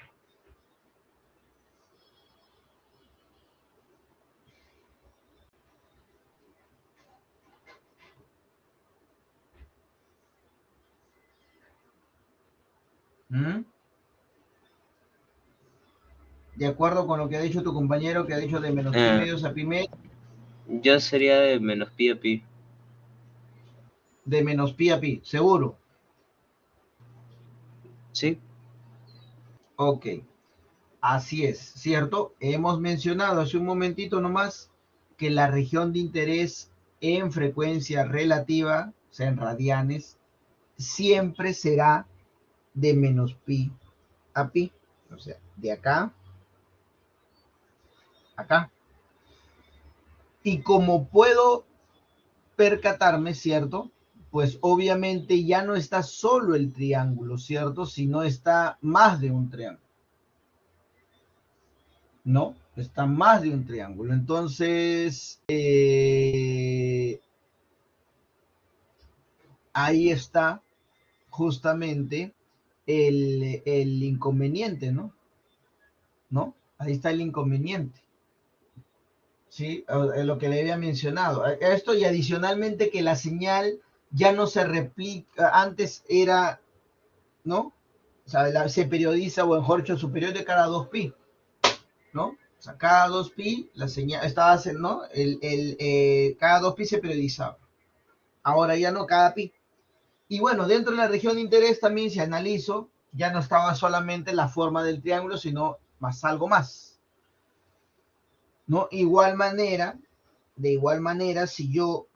De acuerdo con lo que ha dicho tu compañero, que ha dicho de menos pi medios a pi medio. Yo sería de menos pi a pi. De menos pi a pi, ¿seguro? Sí. Ok, así es, ¿cierto? Hemos mencionado hace un momentito nomás que la región de interés en frecuencia relativa, o sea, en radianes, siempre será de menos pi a pi. O sea, de acá a acá. Y como puedo percatarme, ¿cierto? Pues obviamente ya no está solo el triángulo, ¿cierto? Sino está más de un triángulo. ¿No? Está más de un triángulo. Entonces, ahí está justamente el inconveniente, ¿no? ¿No? Ahí está el inconveniente. ¿Sí? Lo que le había mencionado. Esto y adicionalmente que la señal ya no se replica, antes era, ¿no? O sea, se periodiza, o mejor dicho, superior de cada 2pi, ¿no? O sea, cada 2pi la señal estaba, ¿no? Cada 2pi se periodizaba. Ahora ya no, cada pi. Y bueno, dentro de la región de interés también, si analizo, ya no estaba solamente la forma del triángulo, sino más algo más, ¿no? De igual manera, si yo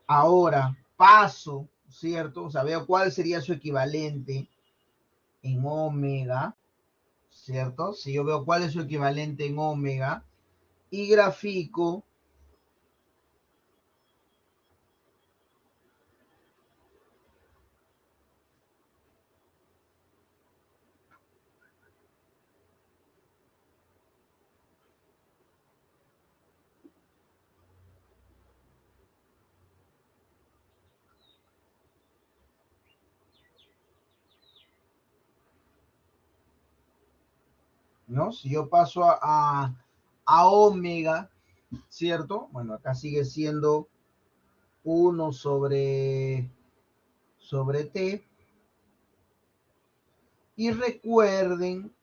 ahora paso, ¿cierto? O sea, veo cuál sería su equivalente en omega, ¿cierto? Si yo veo cuál es su equivalente en omega y grafico ¿no? Si yo paso a omega, ¿cierto? Bueno, acá sigue siendo 1 sobre t. Y recuerden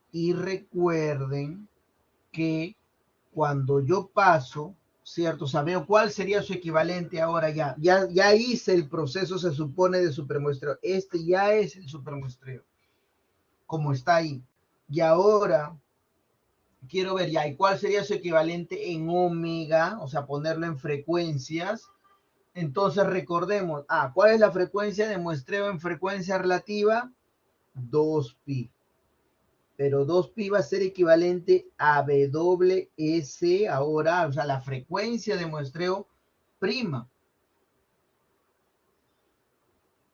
que cuando yo paso, ¿cierto? O sea, veo cuál sería su equivalente ahora ya. Ya hice el proceso, se supone, de supermuestreo. Este ya es el supermuestreo, como está ahí. Y ahora quiero ver ya, ¿y cuál sería su equivalente en omega? O sea, ponerlo en frecuencias. Entonces recordemos, ¿cuál es la frecuencia de muestreo en frecuencia relativa? 2pi. Pero 2pi va a ser equivalente a WS ahora, o sea, la frecuencia de muestreo prima,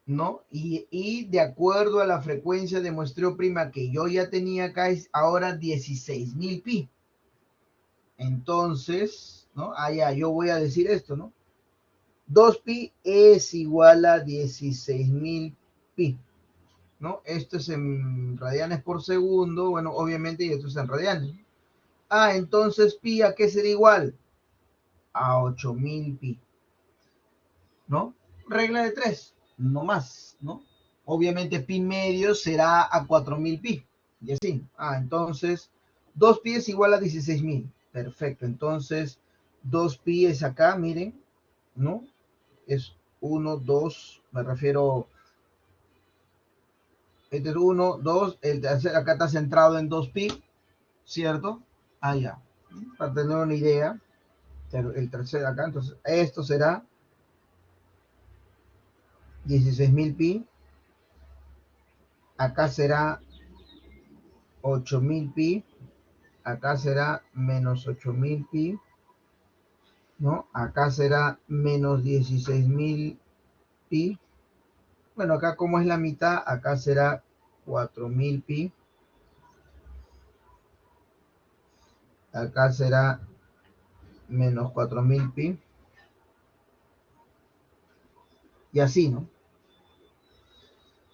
¿no? Y de acuerdo a la frecuencia de muestreo prima que yo ya tenía acá, es ahora 16.000 pi. Entonces, ¿no? Ya, yo voy a decir esto, ¿no? 2pi es igual a 16.000 pi, ¿no? Esto es en radianes por segundo, bueno, obviamente, y esto es en radianes. Entonces pi, ¿a qué será igual? A 8.000 pi, ¿no? Regla de 3, no más, ¿no? Obviamente pi medio será a 4.000 pi, y así. Entonces 2pi es igual a 16.000. Perfecto, entonces 2pi es acá, miren, ¿no? Es 1, 2, me refiero, este es 1, 2, acá está centrado en 2pi, ¿cierto? Ya, para tener una idea, el tercero acá, entonces esto será 16.000 pi, acá será 8.000 pi, acá será menos 8.000 pi, ¿no? Acá será menos 16.000 pi. Bueno, acá como es la mitad, acá será 4.000 pi. Acá será menos 4.000 pi. Y así, ¿no?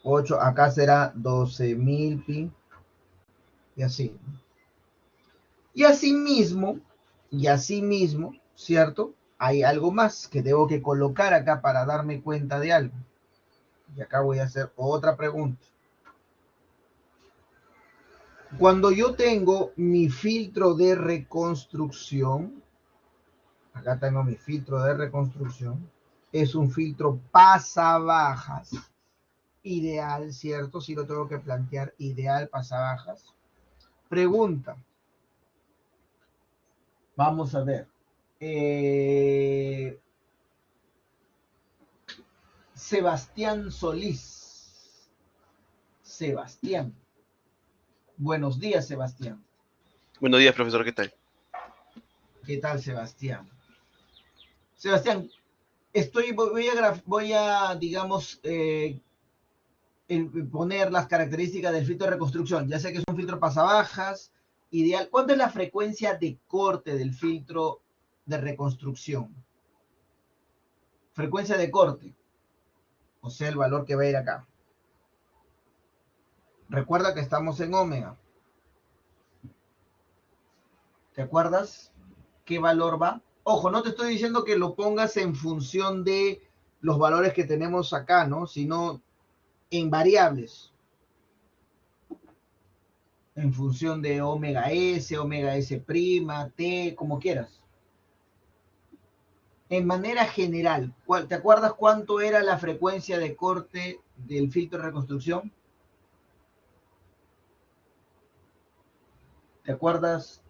8, acá será 12.000 pi. Y así. Y así mismo, ¿cierto? Hay algo más que tengo que colocar acá para darme cuenta de algo. Y acá voy a hacer otra pregunta. Cuando yo tengo mi filtro de reconstrucción, acá tengo mi filtro de reconstrucción, es un filtro pasabajas. Ideal, ¿cierto? Si lo tengo que plantear, ideal pasabajas. Pregunta. Vamos a ver. Sebastián Solís. Sebastián. Buenos días, Sebastián. Buenos días, profesor, ¿qué tal? ¿Qué tal, Sebastián? Sebastián, voy a digamos, poner las características del filtro de reconstrucción. Ya sé que es un filtro pasabajas, ideal. ¿Cuánto es la frecuencia de corte del filtro de reconstrucción? Frecuencia de corte, o sea, el valor que va a ir acá. Recuerda que estamos en omega. ¿Te acuerdas qué valor va? Ojo, no te estoy diciendo que lo pongas en función de los valores que tenemos acá, ¿no? Sino en variables. En función de omega S, omega S', T, como quieras. En manera general, ¿te acuerdas cuánto era la frecuencia de corte del filtro de reconstrucción? ¿Te acuerdas?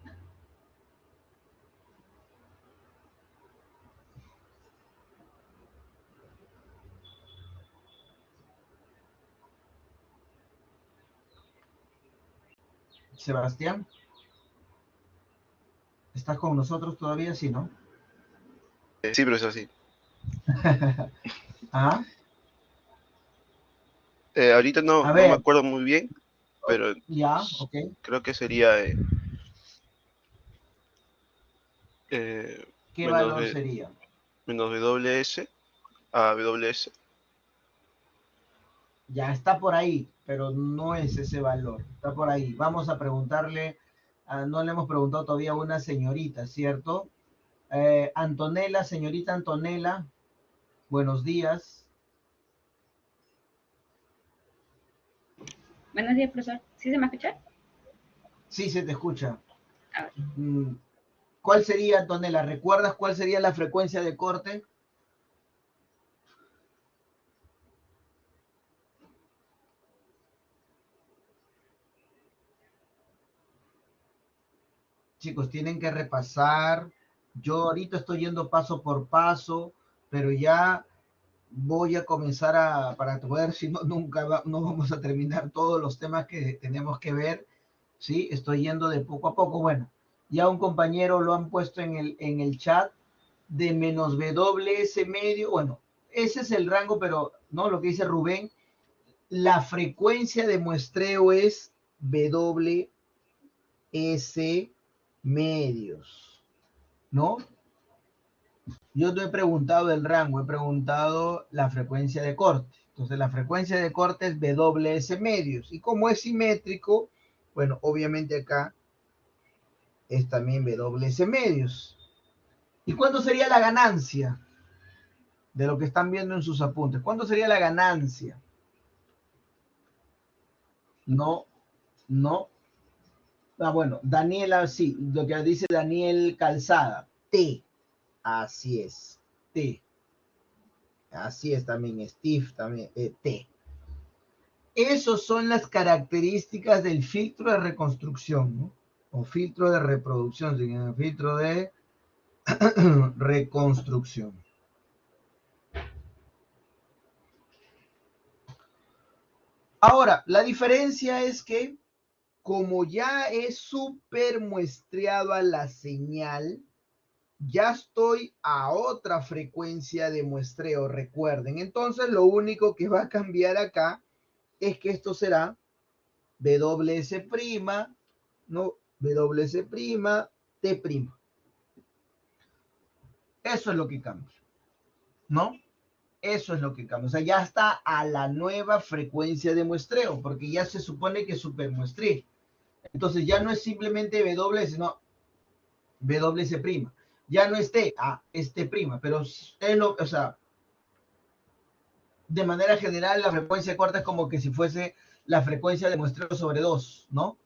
Sebastián, ¿estás con nosotros todavía? Sí, ¿no? Sí, profesor, sí. ¿Ah? Ahorita no me acuerdo muy bien, pero ya, ok. Creo que sería ¿Qué valor sería? Menos WS a WS. Ya está por ahí, pero no es ese valor. Está por ahí. Vamos a preguntarle, no le hemos preguntado todavía a una señorita, ¿cierto? Antonella, señorita Antonella, buenos días. Buenos días, profesor. ¿Sí se me escucha? Sí, se te escucha. A ver. ¿Cuál sería, Antonella? ¿Recuerdas cuál sería la frecuencia de corte? Chicos, tienen que repasar. Yo ahorita estoy yendo paso por paso. pero ya voy a comenzar para ver si no, no vamos a terminar todos los temas que tenemos que ver, ¿sí? Estoy yendo de poco a poco. Bueno, ya un compañero lo han puesto en el chat de menos WS medio. Bueno, ese es el rango, pero no, lo que dice Rubén, la frecuencia de muestreo es WS medios, ¿no? Yo no he preguntado el rango, he preguntado la frecuencia de corte. Entonces la frecuencia de corte es WS medios. Y como es simétrico, bueno, obviamente acá es también WS medios. ¿Y cuándo sería la ganancia? De lo que están viendo en sus apuntes. ¿Cuándo sería la ganancia? No, no. Ah, bueno, Daniela, sí, lo que dice Daniel Calzada. T. Así es. T. Así es también, Steve, también, T. Esas son las características del filtro de reconstrucción, ¿no? O filtro de reproducción, sino filtro de reconstrucción. Ahora, la diferencia es que como ya es súper muestreada la señal, ya estoy a otra frecuencia de muestreo, recuerden. Entonces, lo único que va a cambiar acá es que esto será WS', ¿no? WS', T'. Eso es lo que cambia, ¿no? Eso es lo que cambia. O sea, ya está a la nueva frecuencia de muestreo, porque ya se supone que supermuestré. Entonces ya no es simplemente W, sino WS'. Ya no es T, es T', pero es o sea, de manera general la frecuencia corta es como que si fuese la frecuencia de muestreo sobre 2, ¿no?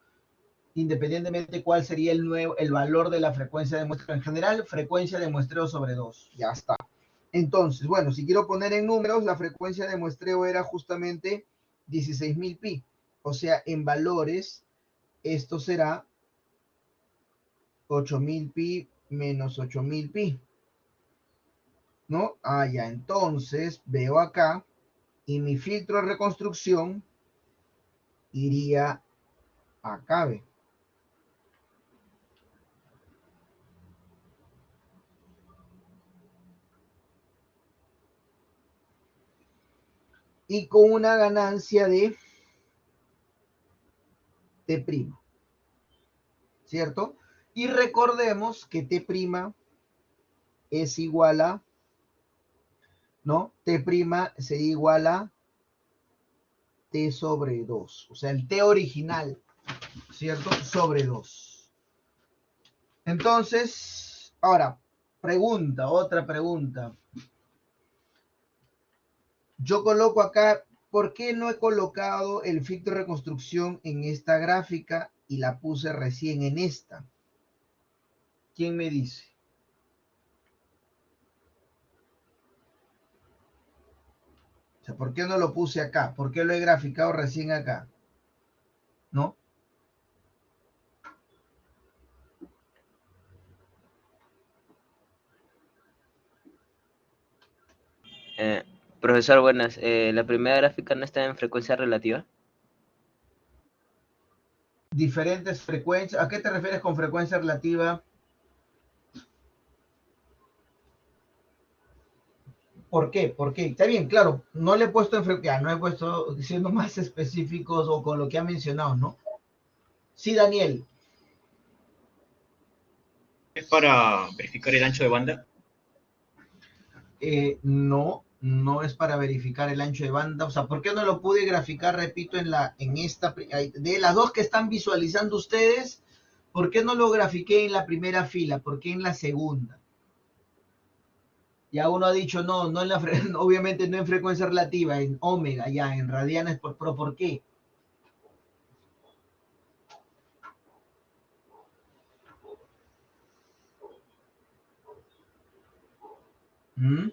Independientemente cuál sería el valor de la frecuencia de muestreo. En general, frecuencia de muestreo sobre 2. Ya está. Entonces, bueno, si quiero poner en números, la frecuencia de muestreo era justamente 16.000 pi. O sea, en valores, esto será 8.000 pi menos 8.000 pi. ¿No? Ya, entonces veo acá y mi filtro de reconstrucción iría acá, ¿ve? Y con una ganancia de T', ¿cierto? Y recordemos que T' es igual a, ¿no? T' sería igual a T sobre 2. O sea, el T original, ¿cierto? Sobre 2. Entonces, ahora, otra pregunta. Yo coloco acá, ¿por qué no he colocado el filtro de reconstrucción en esta gráfica y la puse recién en esta? ¿Quién me dice? O sea, ¿por qué no lo puse acá? ¿Por qué lo he graficado recién acá? ¿No? Profesor, buenas. ¿La primera gráfica no está en frecuencia relativa? Diferentes frecuencias. ¿A qué te refieres con frecuencia relativa? ¿Por qué? ¿Por qué? Está bien, claro, no le he puesto en frecuencia, no he puesto siendo más específicos o con lo que ha mencionado, ¿no? Sí, Daniel. ¿Es para verificar el ancho de banda? No, no es para verificar el ancho de banda. O sea, ¿por qué no lo pude graficar, repito, en esta, de las dos que están visualizando ustedes, ¿por qué no lo grafiqué en la primera fila? ¿Por qué en la segunda? Ya uno ha dicho, no, no en la, obviamente no en frecuencia relativa, en omega, ya, en radianes, pero ¿por qué? ¿Mm?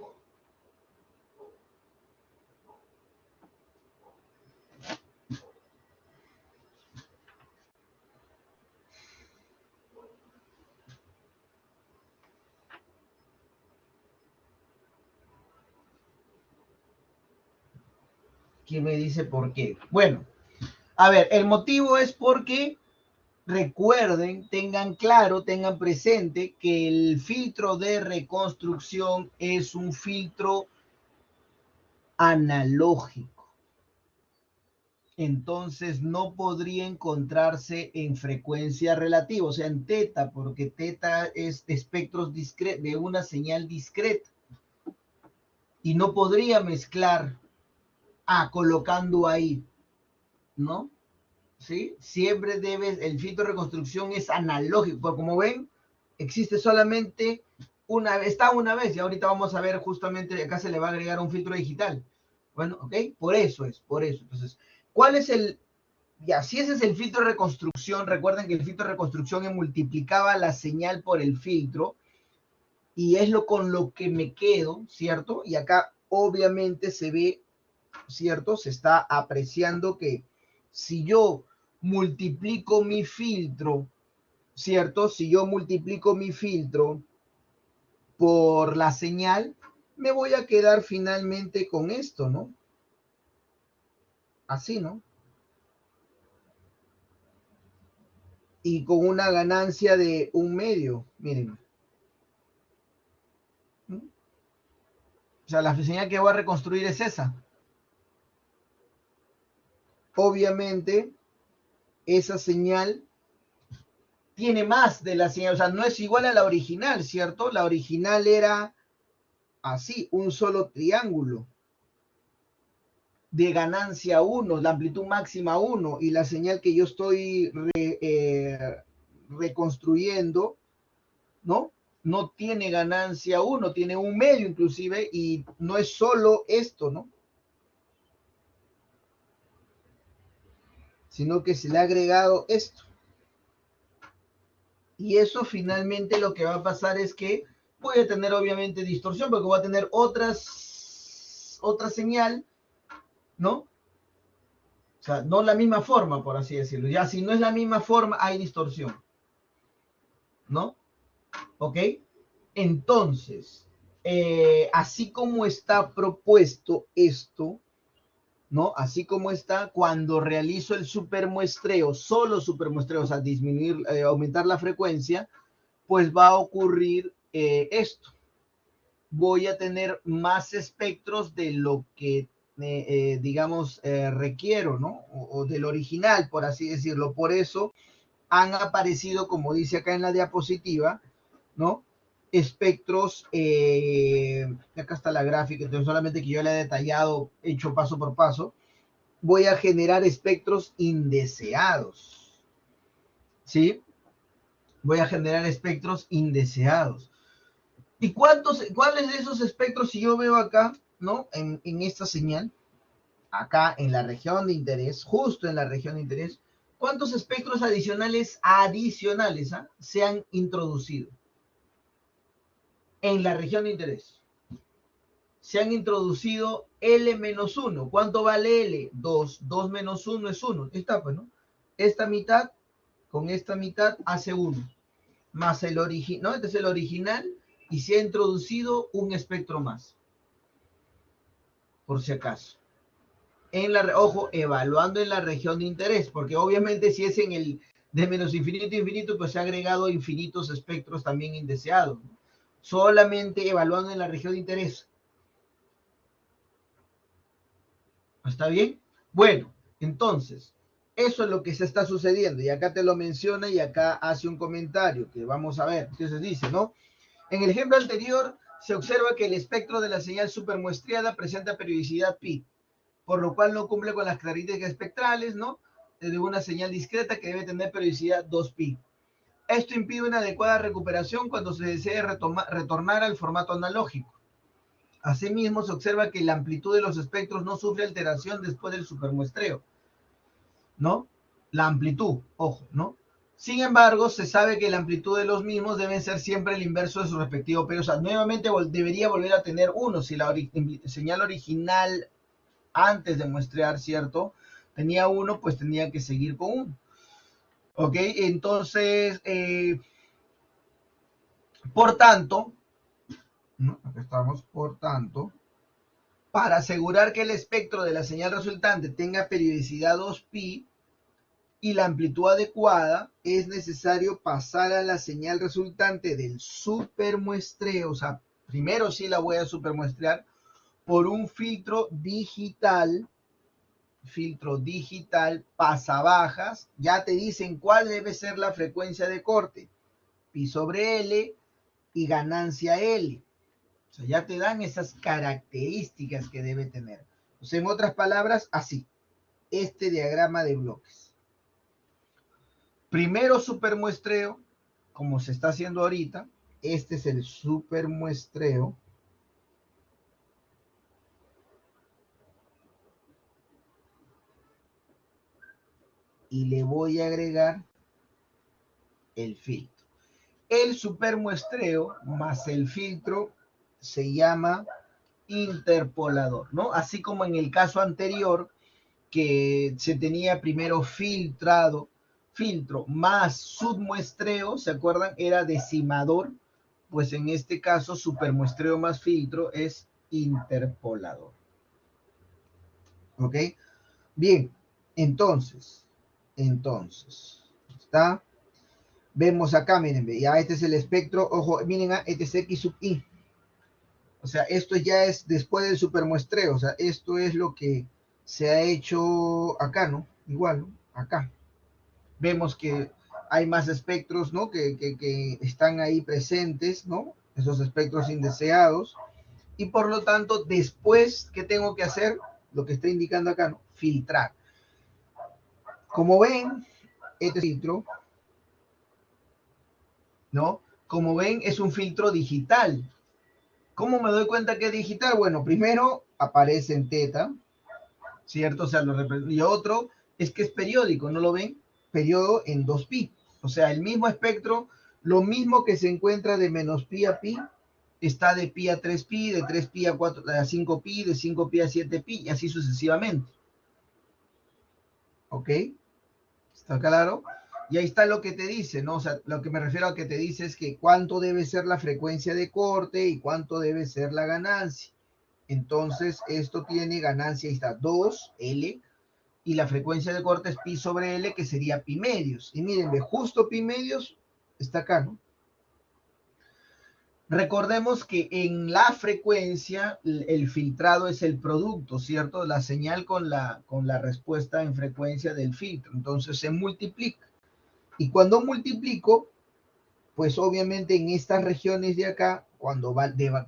¿Quién me dice por qué? Bueno, a ver, el motivo es porque recuerden, tengan claro, tengan presente que el filtro de reconstrucción es un filtro analógico. Entonces no podría encontrarse en frecuencia relativa, o sea, en teta, porque teta es de espectros de una señal discreta. Y no podría mezclar colocando ahí, ¿no? ¿Sí? Siempre el filtro de reconstrucción es analógico, porque como ven, existe solamente una vez, está una vez, y ahorita vamos a ver justamente, acá se le va a agregar un filtro digital. Bueno, ¿ok? Por eso. Entonces, ¿cuál es si ese es el filtro de reconstrucción, recuerden que el filtro de reconstrucción multiplicaba la señal por el filtro, y es con lo que me quedo, ¿cierto? Y acá obviamente se ve, ¿cierto? Se está apreciando que si yo multiplico mi filtro, ¿cierto? Si yo multiplico mi filtro por la señal, me voy a quedar finalmente con esto, ¿no? Así, ¿no? Y con una ganancia de 1/2, miren. O sea, la señal que voy a reconstruir es esa. Obviamente, esa señal tiene más de la señal, o sea, no es igual a la original, ¿cierto? La original era así, un solo triángulo de ganancia 1, la amplitud máxima 1, y la señal que yo estoy reconstruyendo, ¿no? No tiene ganancia 1, tiene 1/2 inclusive, y no es solo esto, ¿no? Sino que se le ha agregado esto. Y eso finalmente lo que va a pasar es que voy a tener obviamente distorsión, porque voy a tener otra señal, ¿no? O sea, no la misma forma, por así decirlo. Ya si no es la misma forma, hay distorsión, ¿no? ¿Ok? Entonces, así como está propuesto esto, ¿no? Así como está, cuando realizo el supermuestreo, solo supermuestreo, o sea, disminuir, aumentar la frecuencia, pues va a ocurrir esto. Voy a tener más espectros de lo que, digamos, requiero, ¿no? O del original, por así decirlo. Por eso han aparecido, como dice acá en la diapositiva, ¿no? Espectros, acá está la gráfica, entonces solamente que yo la he detallado, hecho paso por paso. Voy a generar espectros indeseados, ¿sí? Voy a generar espectros indeseados. ¿Y cuáles de esos espectros, si yo veo acá, ¿no? En esta señal, acá en la región de interés, justo en la región de interés, ¿cuántos espectros adicionales se han introducido en la región de interés? Se han introducido L-1. ¿Cuánto vale L? 2. 2 menos 1 es 1. Está, pues, ¿no? Esta mitad con esta mitad hace 1. Más el original, ¿no? Este es el original y se ha introducido un espectro más. Por si acaso. Ojo, evaluando en la región de interés, porque obviamente si es en el de menos infinito a infinito, pues se ha agregado infinitos espectros también indeseados, ¿no? Solamente evaluando en la región de interés. ¿Está bien? Bueno, entonces, eso es lo que se está sucediendo. Y acá te lo menciona y acá hace un comentario que vamos a ver. Entonces dice, ¿no? En el ejemplo anterior se observa que el espectro de la señal supermuestreada presenta periodicidad pi, por lo cual no cumple con las características espectrales, ¿no? De una señal discreta que debe tener periodicidad 2pi. Esto impide una adecuada recuperación cuando se desee retornar al formato analógico. Asimismo, se observa que la amplitud de los espectros no sufre alteración después del supermuestreo, ¿no? La amplitud, ojo, ¿no? Sin embargo, se sabe que la amplitud de los mismos debe ser siempre el inverso de su respectivo periodo. O sea, nuevamente debería volver a tener 1. Si la señal original antes de muestrear, ¿cierto? Tenía 1, pues tenía que seguir con 1. ¿Ok? Entonces, por tanto, ¿no? Acá estamos, por tanto, Para asegurar que el espectro de la señal resultante tenga periodicidad 2pi y la amplitud adecuada, es necesario pasar a la señal resultante del supermuestreo, o sea, primero sí la voy a supermuestrear, por un filtro digital pasabajas. Ya te dicen cuál debe ser la frecuencia de corte, pi sobre L y ganancia L. O sea, ya te dan esas características que debe tener. O sea, en otras palabras, así, este diagrama de bloques. Primero supermuestreo, como se está haciendo ahorita. Este es el supermuestreo. Y le voy a agregar el filtro. El supermuestreo más el filtro se llama interpolador, ¿no? Así como en el caso anterior, que se tenía primero filtro más submuestreo, ¿se acuerdan? Era decimador. Pues en este caso, supermuestreo más filtro es interpolador. ¿Ok? Bien, entonces, ¿está? Vemos acá, miren, ya este es el espectro, ojo, miren, este es X sub I. O sea, esto ya es después del supermuestreo, o sea, esto es lo que se ha hecho acá, ¿no? Igual, ¿no? Acá. Vemos que hay más espectros, ¿no? Que están ahí presentes, ¿no? Esos espectros indeseados. Y por lo tanto, después, ¿qué tengo que hacer? Lo que está indicando acá, ¿no? Filtrar. Como ven, este filtro, ¿no? Como ven, es un filtro digital. ¿Cómo me doy cuenta que es digital? Bueno, primero aparece en teta, ¿cierto? O sea, y otro es que es periódico, ¿no lo ven? Periodo en 2pi. O sea, el mismo espectro, lo mismo que se encuentra de menos pi a pi, está de pi a 3pi, de 3pi a 5pi, de 5pi a 7pi, y así sucesivamente. ¿Ok? ¿Está claro? Y ahí está lo que te dice, ¿no? O sea, lo que me refiero a que te dice es que cuánto debe ser la frecuencia de corte y cuánto debe ser la ganancia. Entonces, esto tiene ganancia, ahí está, 2L, y la frecuencia de corte es pi sobre L, que sería pi medios. Y miren, justo pi medios está acá, ¿no? Recordemos que en la frecuencia el filtrado es el producto, ¿cierto? La señal con la respuesta en frecuencia del filtro. Entonces se multiplica. Y cuando multiplico, pues obviamente en estas regiones de acá, cuando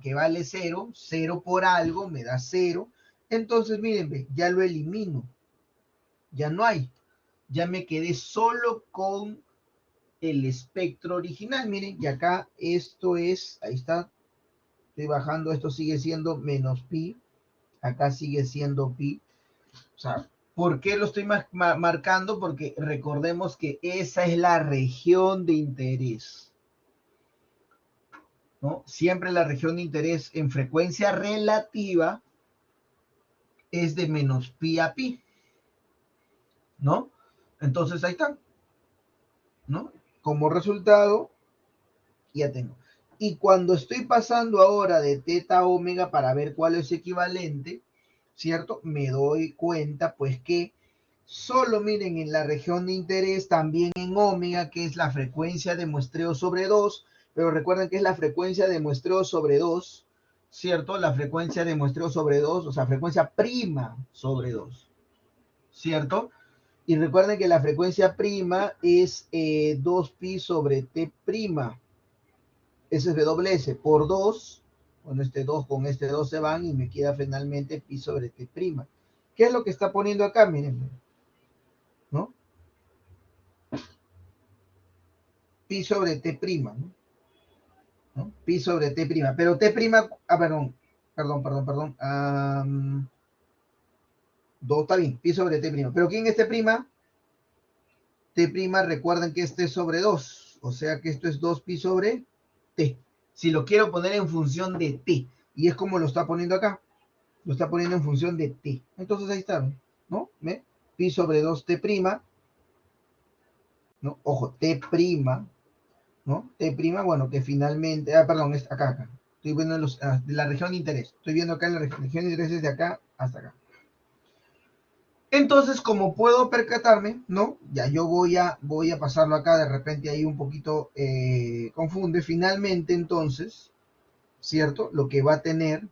que vale 0, 0 por algo me da 0. Entonces, miren, ya lo elimino. Ya no hay. Ya me quedé solo con el espectro original. Miren, y acá esto es, ahí está, estoy bajando, esto sigue siendo menos pi. Acá sigue siendo pi. O sea, ¿por qué lo estoy marcando? Porque recordemos que esa es la región de interés, ¿no? Siempre la región de interés en frecuencia relativa es de menos pi a pi, ¿no? Entonces ahí está, ¿no? Como resultado, ya tengo. Y cuando estoy pasando ahora de teta a omega para ver cuál es equivalente, ¿cierto? Me doy cuenta, pues, que solo miren en la región de interés, también en omega, que es la frecuencia de muestreo sobre 2, pero recuerden que es la frecuencia de muestreo sobre 2, ¿cierto? La frecuencia de muestreo sobre 2, o sea, frecuencia prima sobre 2, ¿cierto? Y recuerden que la frecuencia prima es 2pi sobre t prima. Ese es WS por 2. Bueno, este 2 con este 2 se van y me queda finalmente pi sobre t prima. ¿Qué es lo que está poniendo acá? Miren, ¿no? Pi sobre t prima, ¿no? Pi sobre t prima. Pero t prima, perdón. 2 está bien, pi sobre t prima. ¿Pero quién es t prima? T prima, recuerden que este es sobre 2. O sea que esto es 2pi sobre t. Si lo quiero poner en función de t. Y es como lo está poniendo acá. Lo está poniendo en función de t. Entonces ahí está, ¿no? ¿Ve? Pi sobre 2t prima. ¿No? Ojo, t prima. ¿No? T prima, bueno, que finalmente... perdón, acá. Estoy viendo de la región de interés. Estoy viendo acá en la región de interés desde acá hasta acá. Entonces, como puedo percatarme, ¿no? Ya yo voy a pasarlo acá, de repente ahí un poquito confunde. Finalmente, entonces, ¿cierto? Lo que va a tener,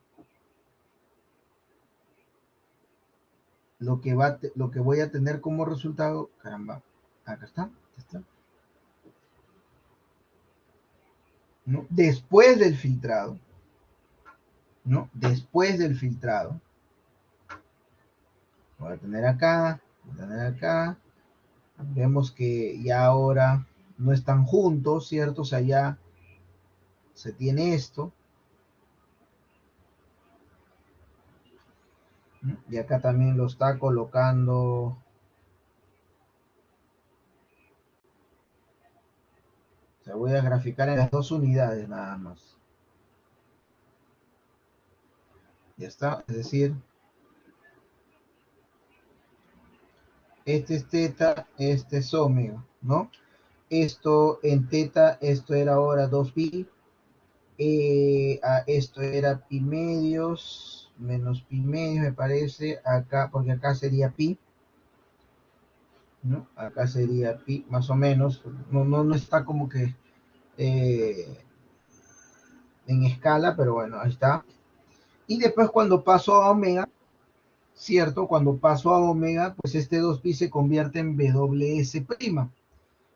lo que voy a tener como resultado, caramba, acá está, ¿no? Después del filtrado, ¿no? Después del filtrado, voy a tener acá, vemos que ya ahora no están juntos, ¿cierto? O sea, ya se tiene esto, ¿no? Y acá también lo está colocando. O sea, voy a graficar en las dos unidades nada más. Ya está, es decir, este es teta, este es omega, ¿no? Esto en teta, esto era ahora 2pi, esto era pi medios, menos pi medios me parece, acá, porque acá sería pi, ¿no? Acá sería pi, más o menos, no está como que en escala, pero bueno, ahí está. Y después cuando paso a omega, ¿cierto? Cuando paso a omega, pues este 2pi se convierte en WS'.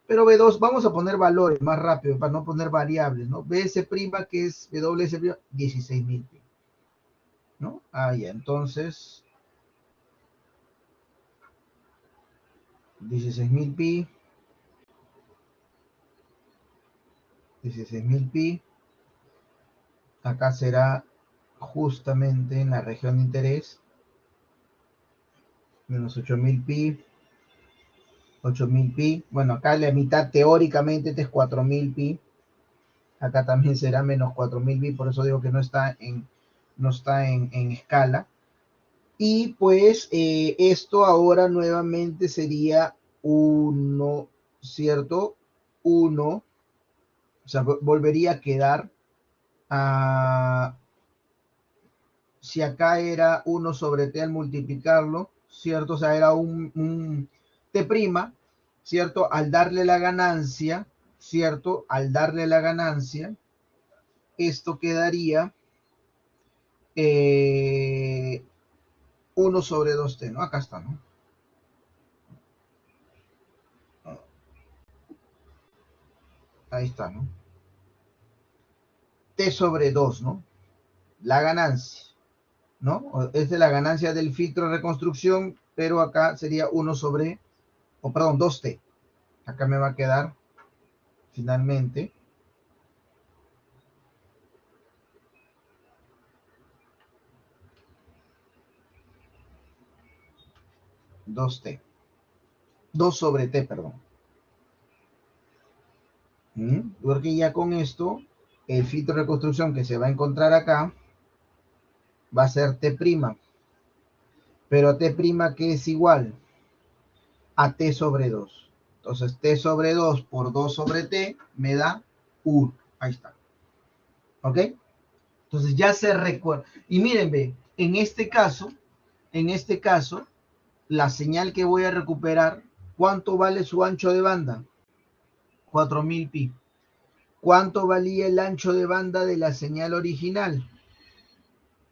Pero B2, vamos a poner valores más rápido para no poner variables, ¿no? BS' que es WS', 16.000 pi, ¿no? Ah, ya, entonces 16.000 pi, 16.000 pi, acá será justamente en la región de interés, menos 8.000 pi, 8.000 pi, bueno, acá la mitad teóricamente este es 4.000 pi, acá también será menos 4.000 pi, por eso digo que no está en escala. Y pues esto ahora nuevamente sería 1, ¿cierto? 1, o sea, volvería a quedar si acá era 1 sobre t al multiplicarlo, ¿cierto? O sea, era un t', ¿cierto? Al darle la ganancia, ¿cierto? Al darle la ganancia, esto quedaría 1 sobre 2t, ¿no? Acá está, ¿no? Ahí está, ¿no? T sobre 2, ¿no? La ganancia, ¿no? Es de la ganancia del filtro de reconstrucción, pero acá sería 1 sobre, perdón, 2t. Acá me va a quedar finalmente 2t. 2 sobre t, perdón. Porque ya con esto, el filtro de reconstrucción que se va a encontrar acá va a ser t'. Pero t' que es igual a t sobre 2. Entonces t sobre 2 por 2 sobre t me da 1. Ahí está. ¿Ok? Entonces ya se recuerda. Y miren, ve, en este caso, la señal que voy a recuperar, ¿cuánto vale su ancho de banda? 4.000 pi. ¿Cuánto valía el ancho de banda de la señal original?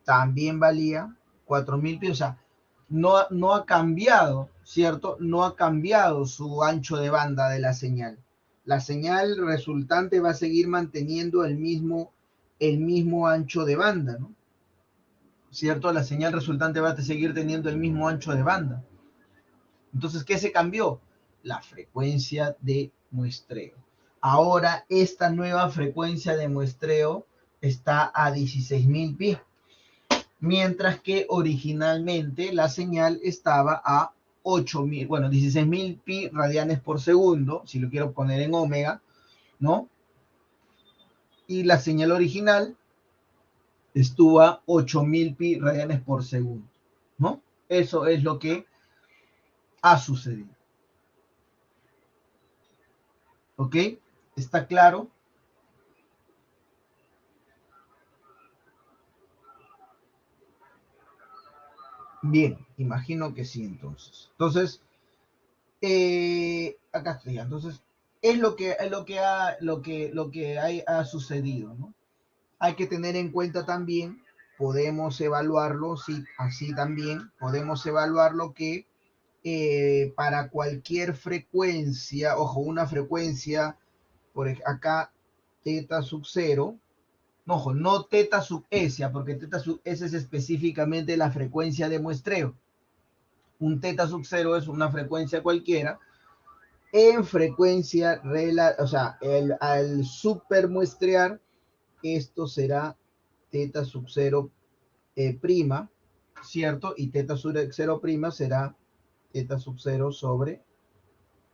También valía 4.000 pi. O sea, no ha cambiado, ¿cierto? No ha cambiado su ancho de banda de la señal. La señal resultante va a seguir manteniendo el mismo ancho de banda, ¿no? ¿Cierto? La señal resultante va a seguir teniendo el mismo ancho de banda. Entonces, ¿qué se cambió? La frecuencia de muestreo. Ahora, esta nueva frecuencia de muestreo está a 16.000 pi. Mientras que originalmente la señal estaba a 8.000, bueno, 16.000 pi radianes por segundo, si lo quiero poner en omega, ¿no? Y la señal original estuvo a 8.000 pi radianes por segundo, ¿no? Eso es lo que ha sucedido. ¿Ok? ¿Está claro? Bien, imagino que sí entonces. Entonces, acá estoy. Entonces, es lo que ha sucedido, ¿no? Hay que tener en cuenta también, podemos evaluarlo, sí, así también, podemos evaluarlo que para cualquier frecuencia, ojo, una frecuencia, acá, teta sub 0, ojo, no teta sub S, porque teta sub S es específicamente la frecuencia de muestreo. Un teta sub 0 es una frecuencia cualquiera. En frecuencia, o sea, al supermuestrear, esto será teta sub 0 prima, ¿cierto? Y teta sub 0 prima será teta sub 0 sobre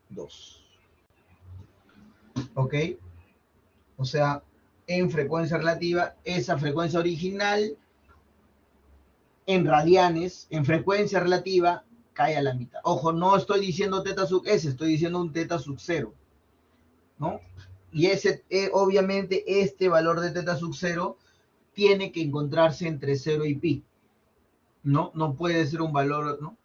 2. ¿Ok? O sea, en frecuencia relativa, esa frecuencia original en radianes, en frecuencia relativa, cae a la mitad. Ojo, no estoy diciendo teta sub S, estoy diciendo un teta sub 0, ¿no? Y ese, obviamente, este valor de teta sub 0 tiene que encontrarse entre 0 y pi, ¿no? No puede ser un valor, ¿no?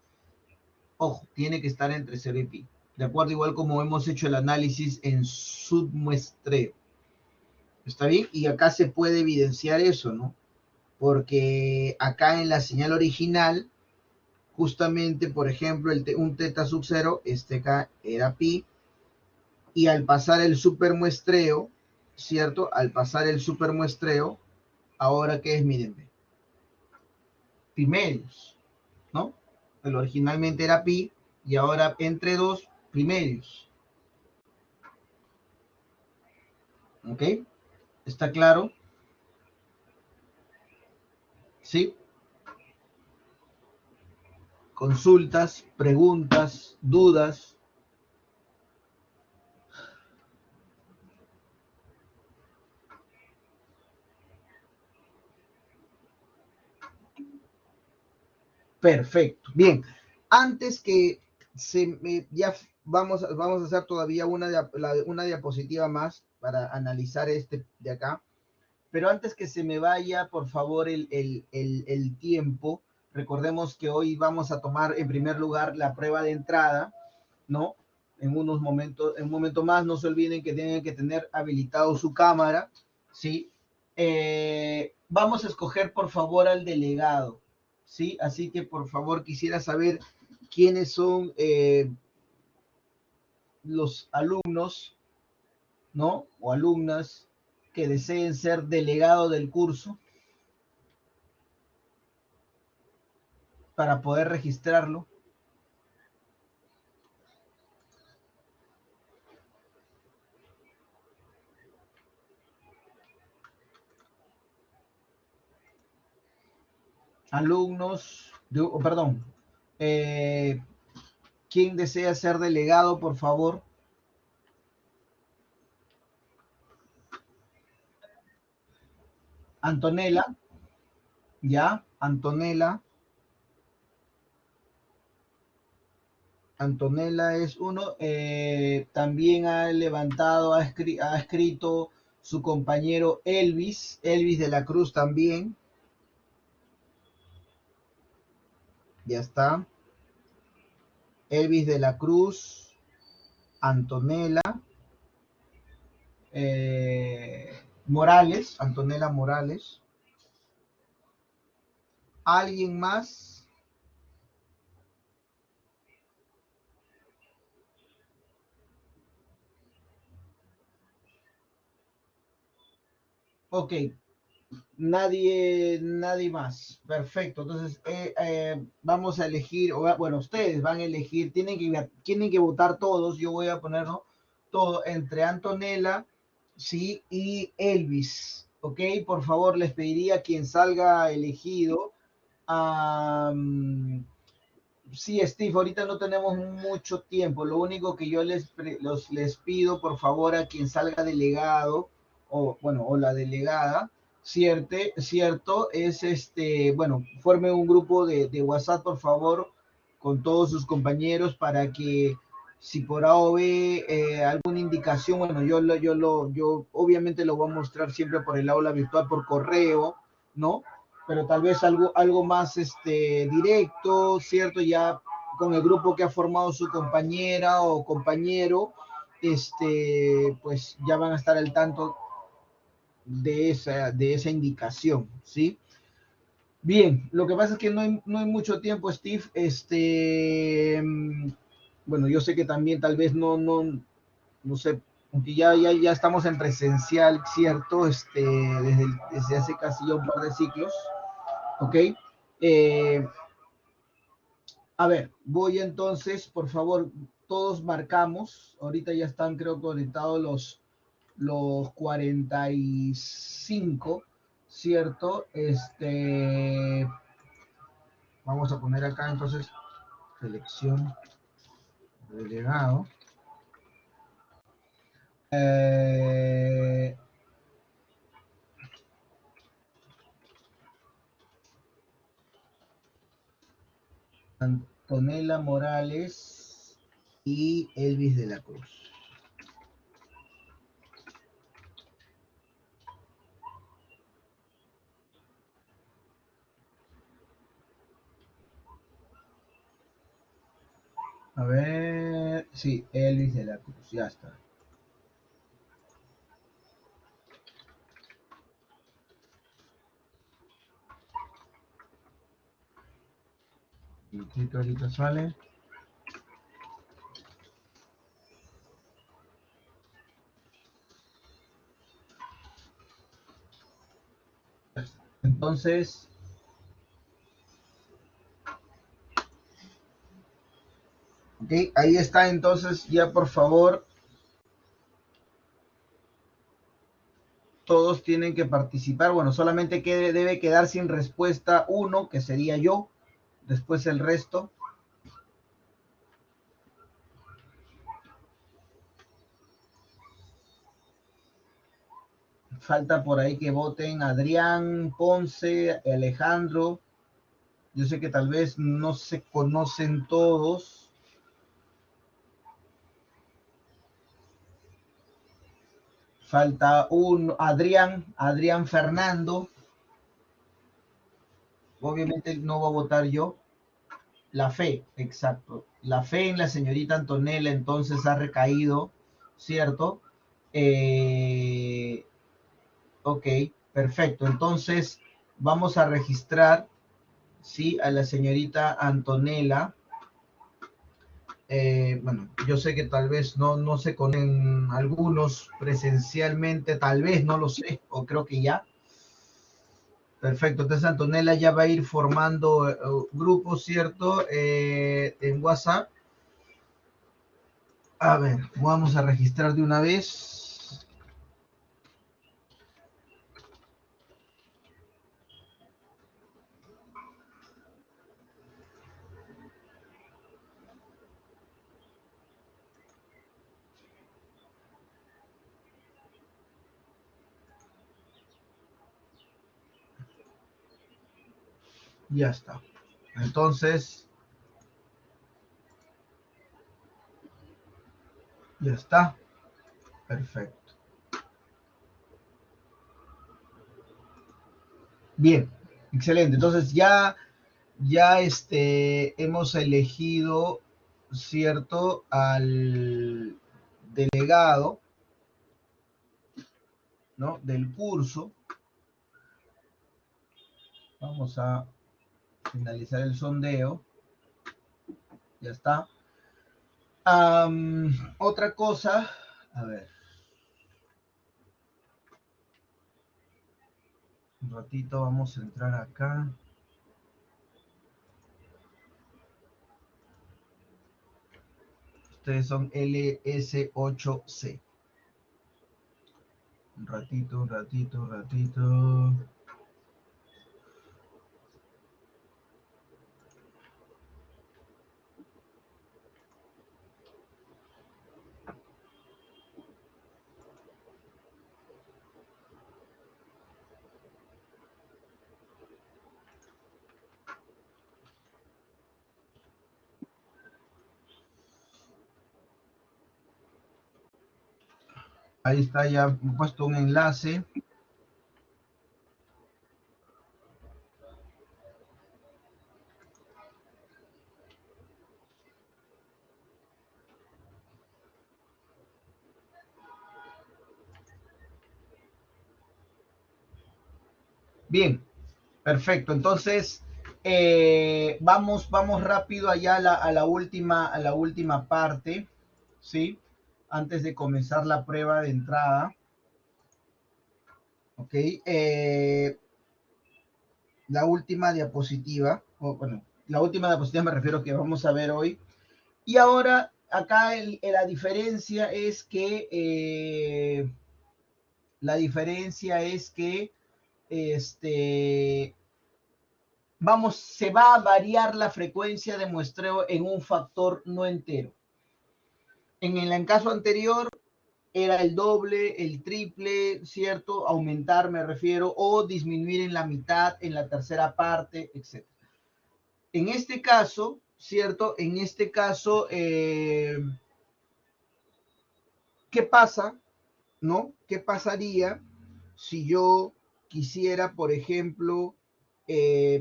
Ojo, tiene que estar entre 0 y pi. De acuerdo, igual como hemos hecho el análisis en submuestreo. ¿Está bien? Y acá se puede evidenciar eso, ¿no? Porque acá en la señal original, justamente, por ejemplo, un teta sub 0, acá era pi, y al pasar el supermuestreo, ¿cierto? Al pasar el supermuestreo, ahora ¿qué es? Miren, pi medios, ¿no? Pero originalmente era pi, y ahora entre 2, pi medios. ¿Ok? ¿Está claro? ¿Sí? Consultas, preguntas, dudas. Perfecto. Bien. Antes que ya vamos a hacer todavía una diapositiva más para analizar este de acá. Pero antes que se me vaya, por favor, el tiempo, recordemos que hoy vamos a tomar en primer lugar la prueba de entrada, ¿no? En un momento más, no se olviden que tienen que tener habilitado su cámara, ¿sí? Vamos a escoger, por favor, al delegado, ¿sí? Así que, por favor, quisiera saber quiénes son los alumnos, ¿no? O alumnas que deseen ser delegado del curso para poder registrarlo. Alumnos, perdón, ¿quién desea ser delegado, por favor? Antonella, ¿ya? Antonella es uno. También ha levantado, ha escrito su compañero Elvis de la Cruz también. Ya está. Elvis de la Cruz, Antonella Morales, Antonella Morales. ¿Alguien más? Ok, nadie más. Perfecto. Entonces, vamos a elegir, bueno, ustedes van a elegir, tienen que votar todos. Yo voy a ponerlo todo entre Antonella, sí, y Elvis. Ok, por favor, les pediría a quien salga elegido. Sí, Steve, ahorita no tenemos mucho tiempo. Lo único que yo les pido, por favor, a quien salga delegado, o la delegada, cierto, es bueno, forme un grupo de WhatsApp, por favor, con todos sus compañeros para que si por A o B alguna indicación, bueno, yo obviamente lo voy a mostrar siempre por el aula virtual, por correo, ¿no? pero tal vez algo más directo, ¿cierto? Ya con el grupo que ha formado su compañera o compañero, pues ya van a estar al tanto de esa indicación, ¿sí? Bien, lo que pasa es que no hay mucho tiempo, Steve. Bueno, yo sé que también tal vez no sé, aunque ya estamos en presencial, ¿cierto? Desde hace casi ya un par de ciclos, ¿ok? Eh, a ver, voy entonces, por favor, todos marcamos. Ahorita ya están, creo, conectados los 45, ¿cierto? Vamos a poner acá entonces selección de delegado. Antonella Morales y Elvis de la Cruz. A ver, sí, Elvis de la Cruz, ya está. Y ahorita sale. Entonces, ok, ahí está. Entonces, ya por favor, todos tienen que participar. Bueno, solamente debe quedar sin respuesta uno, que sería yo. Después el resto. Falta por ahí que voten Adrián, Ponce, Alejandro. Yo sé que tal vez no se conocen todos. Falta un Adrián Fernando. Obviamente no voy a votar yo. La fe, exacto. La fe en la señorita Antonella entonces ha recaído, ¿cierto? Ok, perfecto. Entonces vamos a registrar, ¿sí? A la señorita Antonella. Bueno, yo sé que tal vez no se conocen algunos presencialmente, tal vez, no lo sé, o creo que ya. Perfecto, entonces Antonella ya va a ir formando grupos, ¿cierto? En WhatsApp. A ver, vamos a registrar de una vez. Ya está. Entonces, ya está. Perfecto. Bien, excelente. Entonces ya hemos elegido, ¿cierto? Al delegado, ¿no? Del curso. Vamos a finalizar el sondeo. Ya está. Otra cosa, a ver. Un ratito vamos a entrar acá. Ustedes son LS8C. Un ratito, un ratito, un ratito. Ahí está ya puesto un enlace. Bien, perfecto. Entonces, vamos rápido allá a la última parte, ¿sí? Antes de comenzar la prueba de entrada. Ok. La última diapositiva, bueno, la última diapositiva me refiero que vamos a ver hoy. Y ahora, acá la diferencia es que, se va a variar la frecuencia de muestreo en un factor no entero. En el caso anterior era el doble, el triple, ¿cierto? Aumentar me refiero, o disminuir en la mitad, en la tercera parte, etc. En este caso, ¿cierto? En este caso, ¿qué pasa? ¿No? ¿Qué pasaría si yo quisiera, por ejemplo,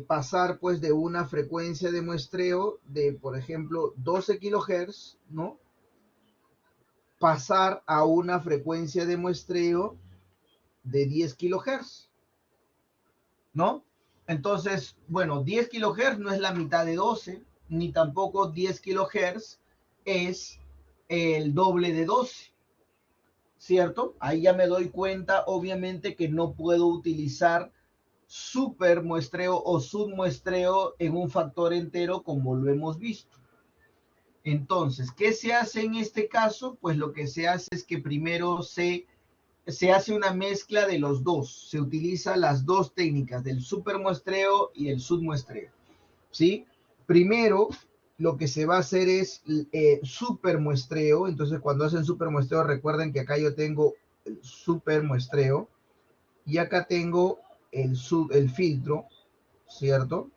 pasar pues de una frecuencia de muestreo de, por ejemplo, 12 kilohertz, ¿no? Pasar a una frecuencia de muestreo de 10 kilohertz, ¿no? Entonces, bueno, 10 kilohertz no es la mitad de 12, ni tampoco 10 kilohertz es el doble de 12, ¿cierto? Ahí ya me doy cuenta, obviamente, que no puedo utilizar supermuestreo o submuestreo en un factor entero como lo hemos visto. Entonces, ¿qué se hace en este caso? Pues lo que se hace es que primero se hace una mezcla de los dos. Se utilizan las dos técnicas del supermuestreo y el submuestreo, ¿sí? Primero, lo que se va a hacer es supermuestreo. Entonces, cuando hacen supermuestreo, recuerden que acá yo tengo el supermuestreo y acá tengo el filtro, ¿cierto?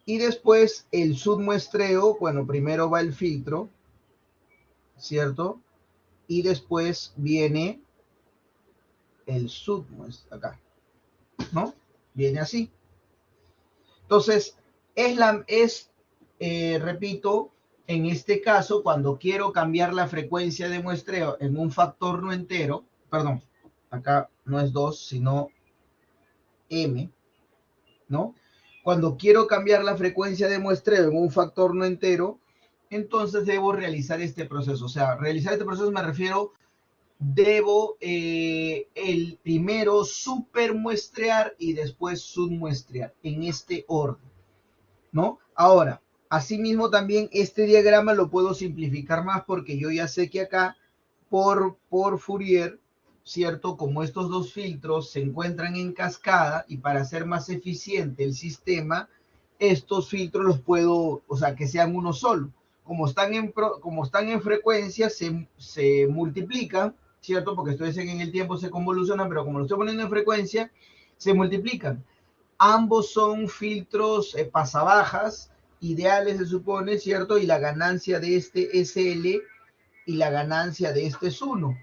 Y después el submuestreo, bueno, primero va el filtro, ¿cierto? Y después viene el submuestreo, acá, ¿no? Viene así. Entonces, repito, en este caso, cuando quiero cambiar la frecuencia de muestreo en un factor no entero, perdón, acá no es 2, sino m, ¿no? Cuando quiero cambiar la frecuencia de muestreo en un factor no entero, entonces debo realizar este proceso. O sea, realizar este proceso me refiero, debo el primero supermuestrear y después submuestrear en este orden, ¿no? Ahora, asimismo también este diagrama lo puedo simplificar más porque yo ya sé que acá por Fourier, ¿cierto? Como estos dos filtros se encuentran en cascada y para hacer más eficiente el sistema, estos filtros los puedo, o sea, que sean uno solo. Como están en frecuencia, se multiplican, ¿cierto? Porque ustedes en el tiempo se convolucionan, pero como lo estoy poniendo en frecuencia, se multiplican. Ambos son filtros pasabajas, ideales se supone, ¿cierto? Y la ganancia de este es L y la ganancia de este es 1.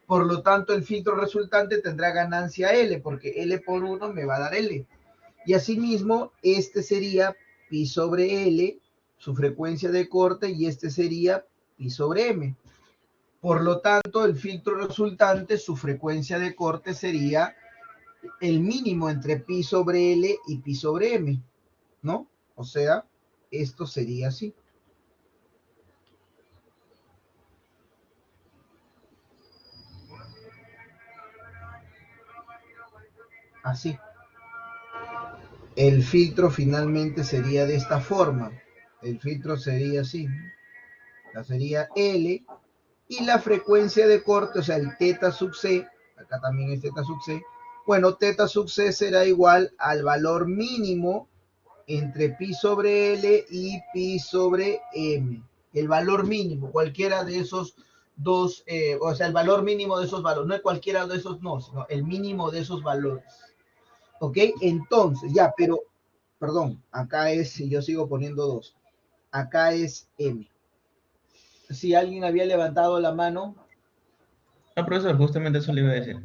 Por lo tanto, el filtro resultante tendrá ganancia L, porque L por 1 me va a dar L. Y asimismo, este sería pi sobre L, su frecuencia de corte, y este sería pi sobre M. Por lo tanto, el filtro resultante, su frecuencia de corte sería el mínimo entre pi sobre L y pi sobre M, ¿no? O sea, esto sería así. Así. El filtro finalmente sería de esta forma. El filtro sería así. Sería L y la frecuencia de corte, o sea, el teta sub c, acá también es teta sub c. Bueno, teta sub c será igual al valor mínimo entre pi sobre L y pi sobre M. El valor mínimo, cualquiera de esos dos, o sea, el valor mínimo de esos valores, no es cualquiera de esos, no, sino el mínimo de esos valores. ¿Ok? Entonces, ya, pero, perdón, acá es, si yo sigo poniendo 2, acá es M. Si alguien había levantado la mano. No, profesor, justamente eso le iba a decir.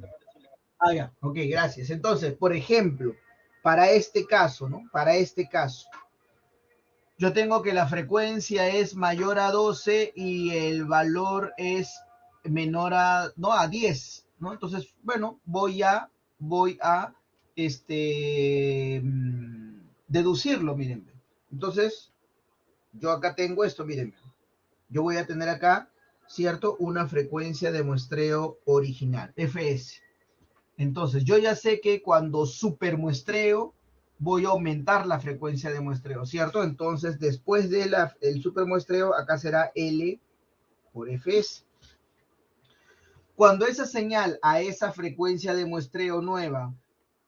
Ah, ya, ok, gracias. Entonces, por ejemplo, para este caso, ¿no? Para este caso, yo tengo que la frecuencia es mayor a 12 y el valor es menor a, no, a 10, ¿no? Entonces, bueno, voy a deducirlo, miren. Entonces, yo acá tengo esto, miren. Yo voy a tener acá, ¿cierto? Una frecuencia de muestreo original, Fs. Entonces, yo ya sé que cuando supermuestreo, voy a aumentar la frecuencia de muestreo, ¿cierto? Entonces, después del supermuestreo, acá será L por Fs. Cuando esa señal a esa frecuencia de muestreo nueva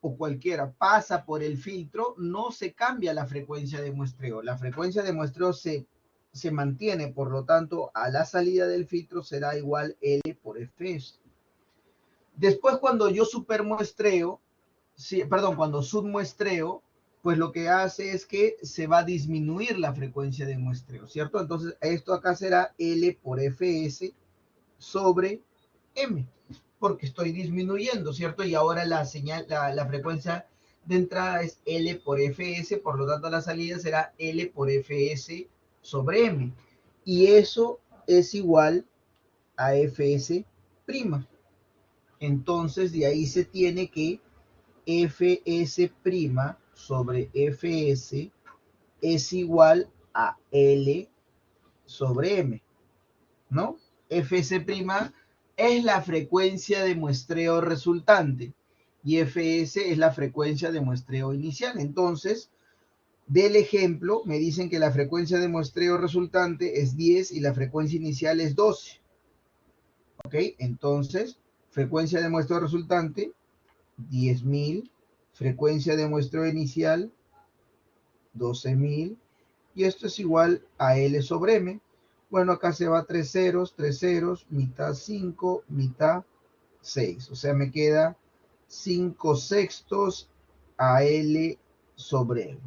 o cualquiera pasa por el filtro, no se cambia la frecuencia de muestreo. La frecuencia de muestreo se mantiene, por lo tanto, a la salida del filtro será igual L por Fs. Después, cuando yo supermuestreo, cuando submuestreo, pues lo que hace es que se va a disminuir la frecuencia de muestreo, ¿cierto? Entonces, esto acá será L por Fs sobre M, porque estoy disminuyendo, ¿cierto? Y ahora la señal, la frecuencia de entrada es L por Fs, por lo tanto la salida será L por Fs sobre M. Y eso es igual a Fs prima. Entonces de ahí se tiene que Fs prima sobre Fs es igual a L sobre M, ¿no? Fs prima es la frecuencia de muestreo resultante y Fs es la frecuencia de muestreo inicial. Entonces, del ejemplo, me dicen que la frecuencia de muestreo resultante es 10 y la frecuencia inicial es 12. ¿Ok? Entonces, frecuencia de muestreo resultante, 10.000. Frecuencia de muestreo inicial, 12.000. Y esto es igual a L sobre M. Bueno, acá se va 3 ceros, mitad 5, mitad 6. O sea, me queda 5 sextos a L sobre M.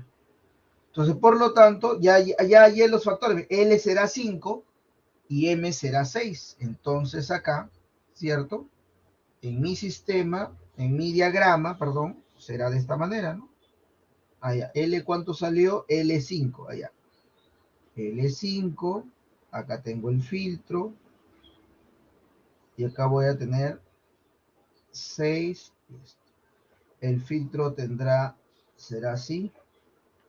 Entonces, por lo tanto, ya hay los factores. L será 5 y M será 6. Entonces acá, ¿cierto? En mi sistema, en mi diagrama, perdón, será de esta manera, ¿no? Allá. L, ¿cuánto salió? L5, allá. L5, acá tengo el filtro. Y acá voy a tener 6. El filtro será así.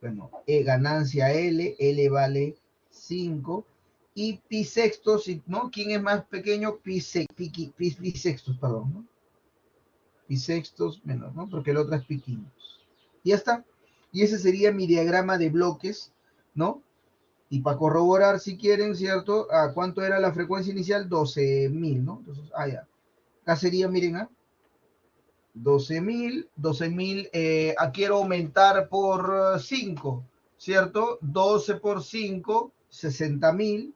Bueno, ganancia L vale 5. Y pi sextos, ¿no? ¿Quién es más pequeño? Pi sextos, perdón, ¿no? Pi sextos menos, ¿no? Porque el otro es pi quintos. Y ya está. Y ese sería mi diagrama de bloques, ¿no? Y para corroborar, si quieren, ¿cierto? ¿Cuánto era la frecuencia inicial? 12.000, ¿no? Entonces, ya. Acá sería, miren, 12.000, quiero aumentar por 5, ¿cierto? 12 por 5, 60.000.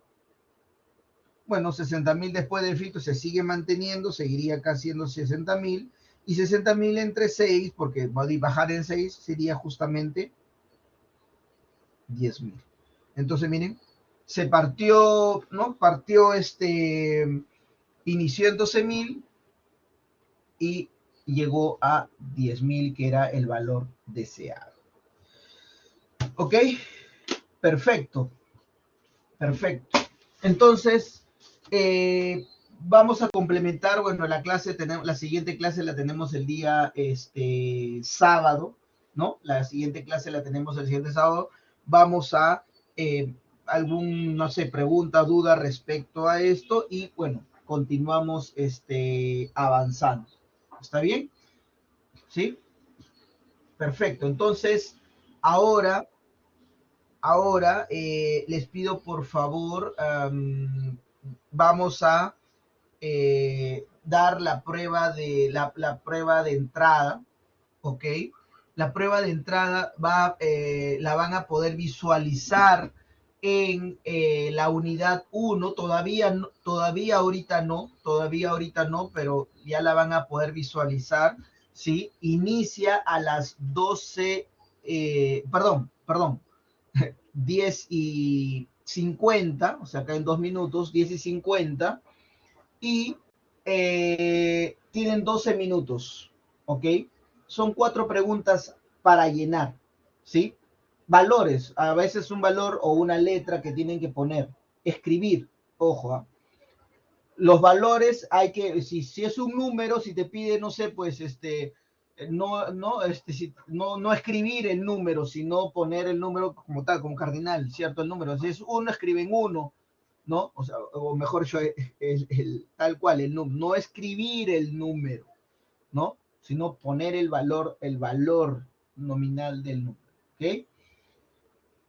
Bueno, 60.000 después del filtro se sigue manteniendo, seguiría acá siendo 60.000. Y 60.000 entre 6, porque bajar en 6 sería justamente 10.000. Entonces, miren, se partió, ¿no? Inició en 12.000 y llegó a 10.000, que era el valor deseado. ¿Ok? Perfecto. Perfecto. Entonces, vamos a complementar, bueno, la siguiente clase la tenemos el día sábado, ¿no? La siguiente clase la tenemos el siguiente sábado. Vamos a no sé, pregunta, duda respecto a esto y, bueno, continuamos avanzando. ¿Está bien? ¿Sí? Perfecto. Entonces, ahora les pido por favor, vamos a dar la prueba de entrada, ¿ok? La prueba de entrada la van a poder visualizar en la unidad 1, todavía ahorita no, pero ya la van a poder visualizar, ¿sí? Inicia a las 12, perdón, 10:50, o sea, acá en 2 minutos, 10:50, y tienen 12 minutos, ¿ok? Son 4 preguntas para llenar, ¿sí? Valores, a veces un valor o una letra que tienen que poner, escribir, ojo, los valores hay que, si es un número, si te pide, no sé, pues no escribir el número, sino poner el número como tal, como cardinal, ¿cierto? El número. Si es uno, escriben uno, ¿no? O sea, o mejor dicho, tal cual, el número. No escribir el número, ¿no? Sino poner el valor nominal del número, ¿ok?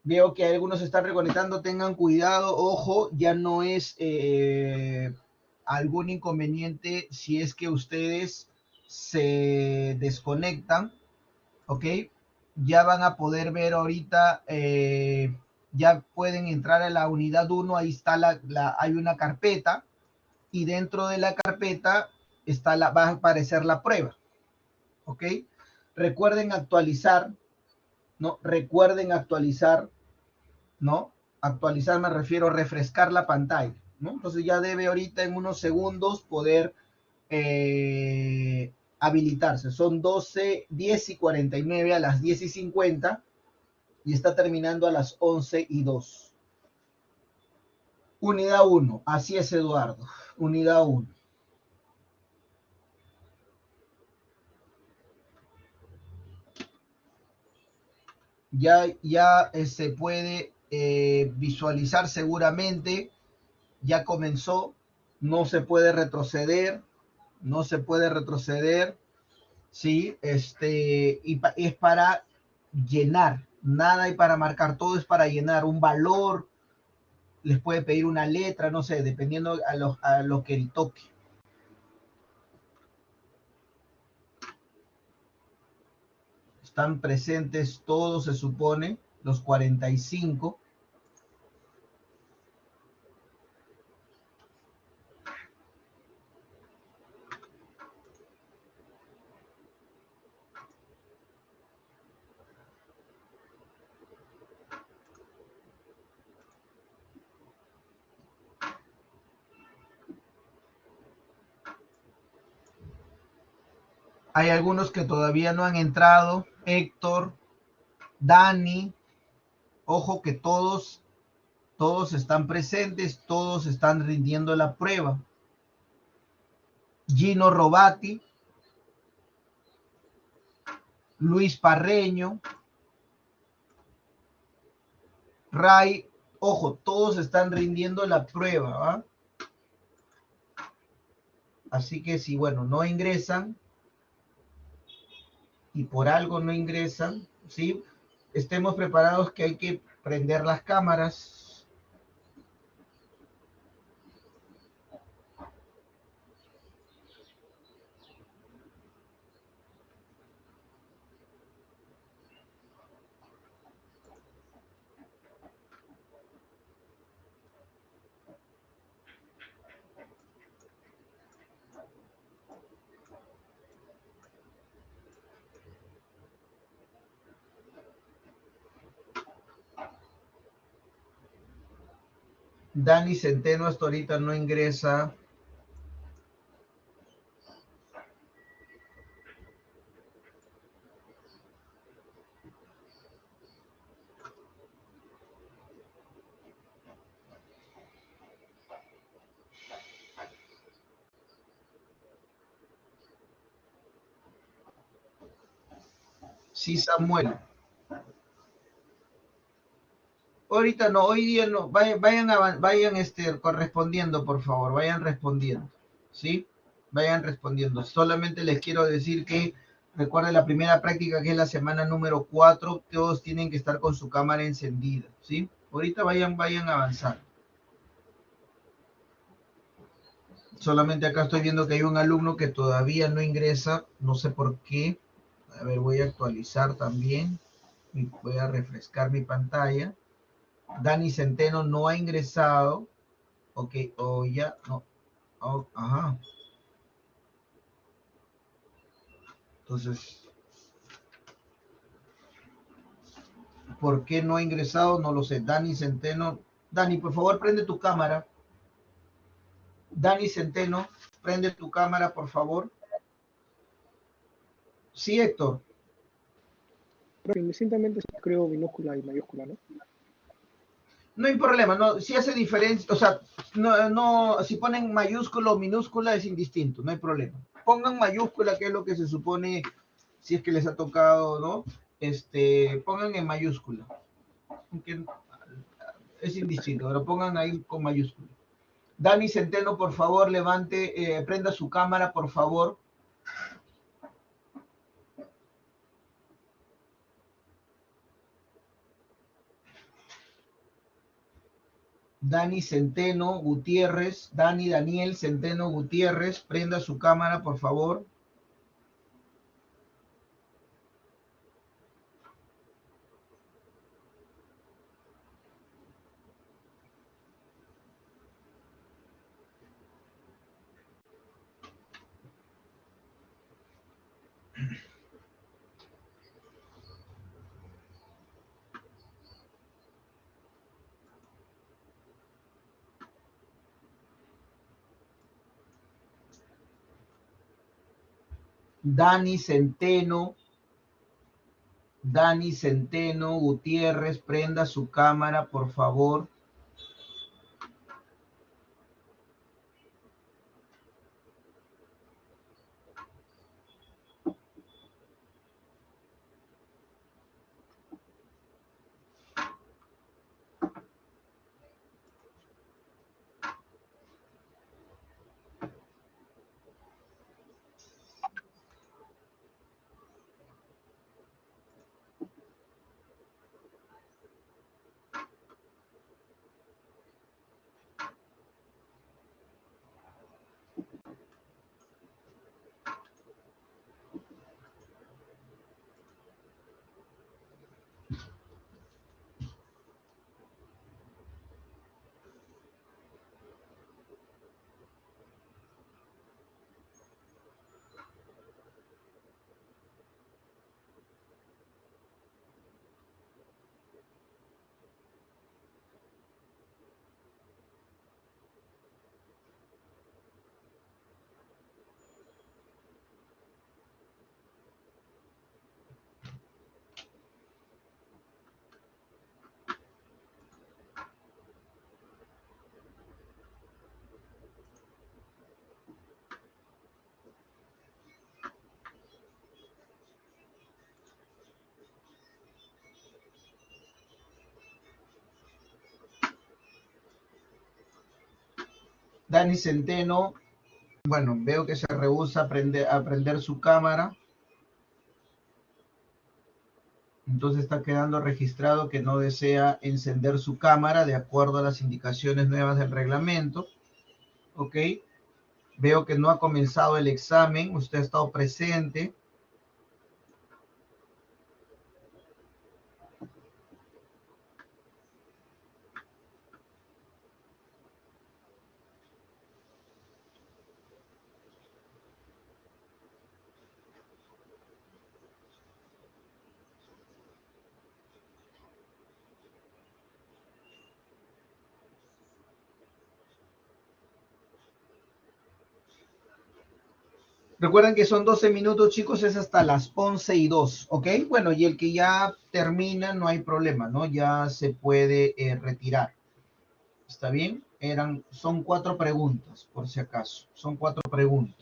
Veo que algunos se están reconectando, tengan cuidado, ojo, ya no es algún inconveniente si es que ustedes se desconectan, ¿ok? Ya van a poder ver ahorita, ya pueden entrar a la unidad 1, ahí está hay una carpeta, y dentro de la carpeta va a aparecer la prueba, ¿ok? Recuerden actualizar, ¿no? Recuerden actualizar, ¿no? Actualizar me refiero a refrescar la pantalla, ¿no? Entonces ya debe ahorita en unos segundos poder habilitarse. Son 10:49 a las 10:50 y está terminando a las 11:02. Unidad 1, así es, Eduardo. Unidad 1. Ya se puede visualizar seguramente. Ya comenzó. No se puede retroceder. No se puede retroceder. Sí, y es para llenar. Nada hay para marcar. Todo es para llenar. Un valor. Les puede pedir una letra, no sé, dependiendo a lo que él toque. Están presentes todos, se supone, los 45. Hay algunos que todavía no han entrado. Héctor, Dani, ojo que todos están presentes, todos están rindiendo la prueba. Gino Robati, Luis Parreño, Ray, ojo, todos están rindiendo la prueba, ¿va? Así que si, bueno, no ingresan y por algo no ingresan, ¿sí? Estemos preparados que hay que prender las cámaras. Dani Centeno hasta ahorita no ingresa. Sí, Samuel. Ahorita no, hoy día no. Vayan correspondiendo, por favor. Vayan respondiendo. ¿Sí? Vayan respondiendo. Solamente les quiero decir que recuerden la primera práctica, que es la semana número 4. Todos tienen que estar con su cámara encendida. ¿Sí? Ahorita vayan avanzando. Solamente acá estoy viendo que hay un alumno que todavía no ingresa. No sé por qué. A ver, voy a actualizar también. Voy a refrescar mi pantalla. Dani Centeno no ha ingresado. Ok, ya, no. Ajá. Entonces, ¿por qué no ha ingresado? No lo sé. Dani Centeno. Dani, por favor, prende tu cámara. Dani Centeno, prende tu cámara, por favor. Sí, Héctor. Pero indistintamente creo minúscula y mayúscula, ¿no? No hay problema, no, si hace diferencia, o sea, no, si ponen mayúscula o minúscula es indistinto, no hay problema. Pongan mayúscula, que es lo que se supone si es que les ha tocado, ¿no? Pongan en mayúscula, aunque es indistinto, pero pongan ahí con mayúscula. Dani Centeno, por favor, levante, prenda su cámara, por favor. Dani Centeno Gutiérrez, Daniel Centeno Gutiérrez, prenda su cámara, por favor. Dani Centeno Gutiérrez, prenda su cámara, por favor. Dani Centeno, bueno, veo que se rehúsa a prender su cámara. Entonces está quedando registrado que no desea encender su cámara de acuerdo a las indicaciones nuevas del reglamento. Ok. Veo que no ha comenzado el examen. Usted ha estado presente. Recuerden que son 12 minutos, chicos, es hasta las 11:02, ¿ok? Bueno, y el que ya termina, no hay problema, ¿no? Ya se puede retirar. ¿Está bien? Son 4 preguntas, por si acaso. Son 4 preguntas.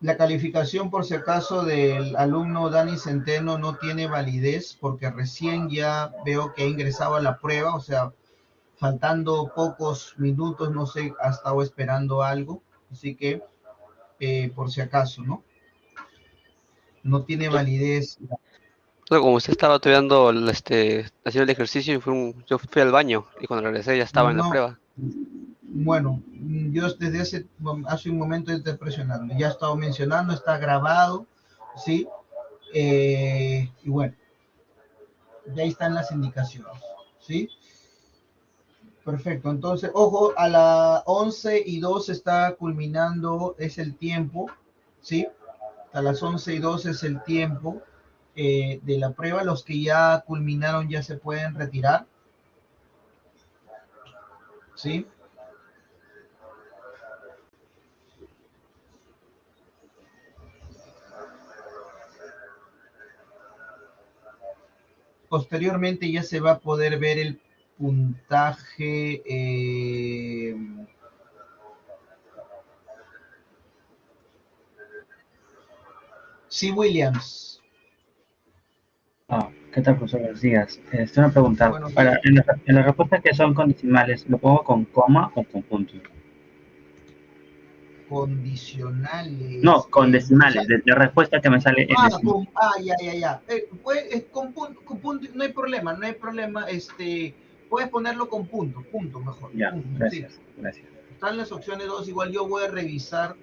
La calificación, por si acaso, del alumno Dani Centeno no tiene validez porque recién ya veo que ha ingresado a la prueba, o sea, faltando pocos minutos, no sé, ha estado esperando algo, así que por si acaso, ¿no? no tiene validez. No, como usted estaba estudiando, haciendo el ejercicio, yo fui al baño y cuando regresé ya estaba en la No, prueba. bueno, yo desde hace un momento estoy presionando, ya he estado mencionando, está grabado, ¿sí? Y bueno, ya ahí están las indicaciones, ¿sí? Perfecto, entonces, ojo, a las 11:02 está culminando, es el tiempo, ¿sí? A las 11:02 es el tiempo de la prueba. Los que ya culminaron ya se pueden retirar, ¿sí? Posteriormente ya se va a poder ver el puntaje. Sí, Williams. ¿Qué tal, profesor? Buenos días. Estoy una pregunta. Buenos días. En las respuestas que son con decimales, ¿lo pongo con coma o con puntos? Condicionales. No, con decimales. De la respuesta que me sale en decimales. Ya. Con punto, no hay problema, no hay problema. Puedes ponerlo con punto mejor. Ya, Punto, gracias, sí. gracias. Están las opciones 2, igual yo voy a revisar,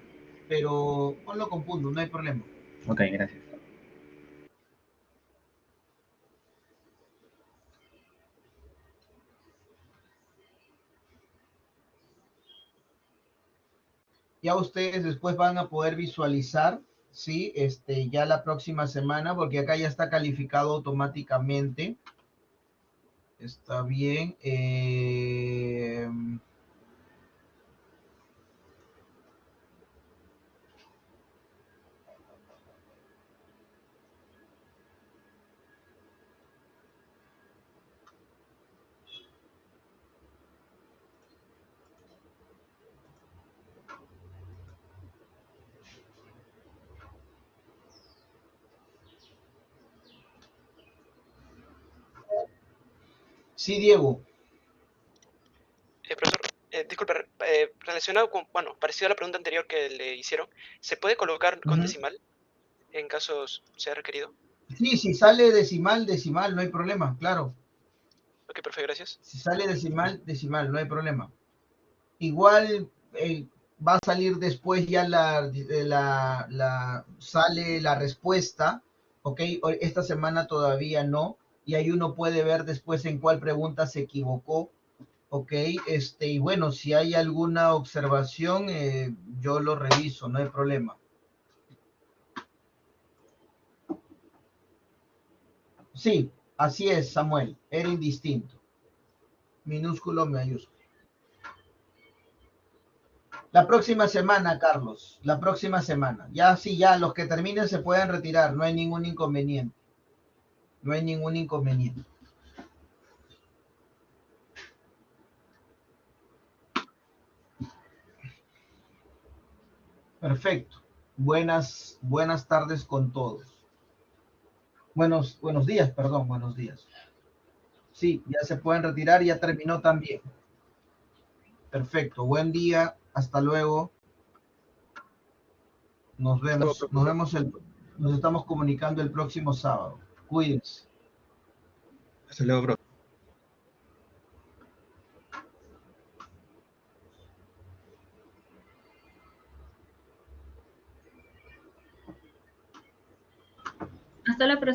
pero ponlo con punto, no hay problema. Ok, gracias. Ya ustedes después van a poder visualizar, ¿sí? Ya la próxima semana, porque acá ya está calificado automáticamente. Está bien. Sí, Diego. Profesor, disculpe, relacionado con, bueno, parecido a la pregunta anterior que le hicieron, ¿se puede colocar con decimal en casos sea requerido? Sí, si sale decimal, no hay problema, claro. Ok, perfecto, gracias. Si sale decimal, no hay problema. Igual va a salir después ya sale la respuesta, ¿ok? Esta semana todavía no, y ahí uno puede ver después en cuál pregunta se equivocó, ¿ok? Y bueno, si hay alguna observación, yo lo reviso, no hay problema. Sí, así es, Samuel, era indistinto. Minúsculo, mayúsculo. La próxima semana, Carlos, la próxima semana. Ya sí, ya los que terminen se pueden retirar, no hay ningún inconveniente. No hay ningún inconveniente. Perfecto. Buenas tardes con todos. Buenos días, perdón, buenos días. Sí, ya se pueden retirar, ya terminó también. Perfecto, buen día, hasta luego. Nos vemos, nos estamos comunicando el próximo sábado. Cuídense. Hasta luego, bro. Hasta la próxima.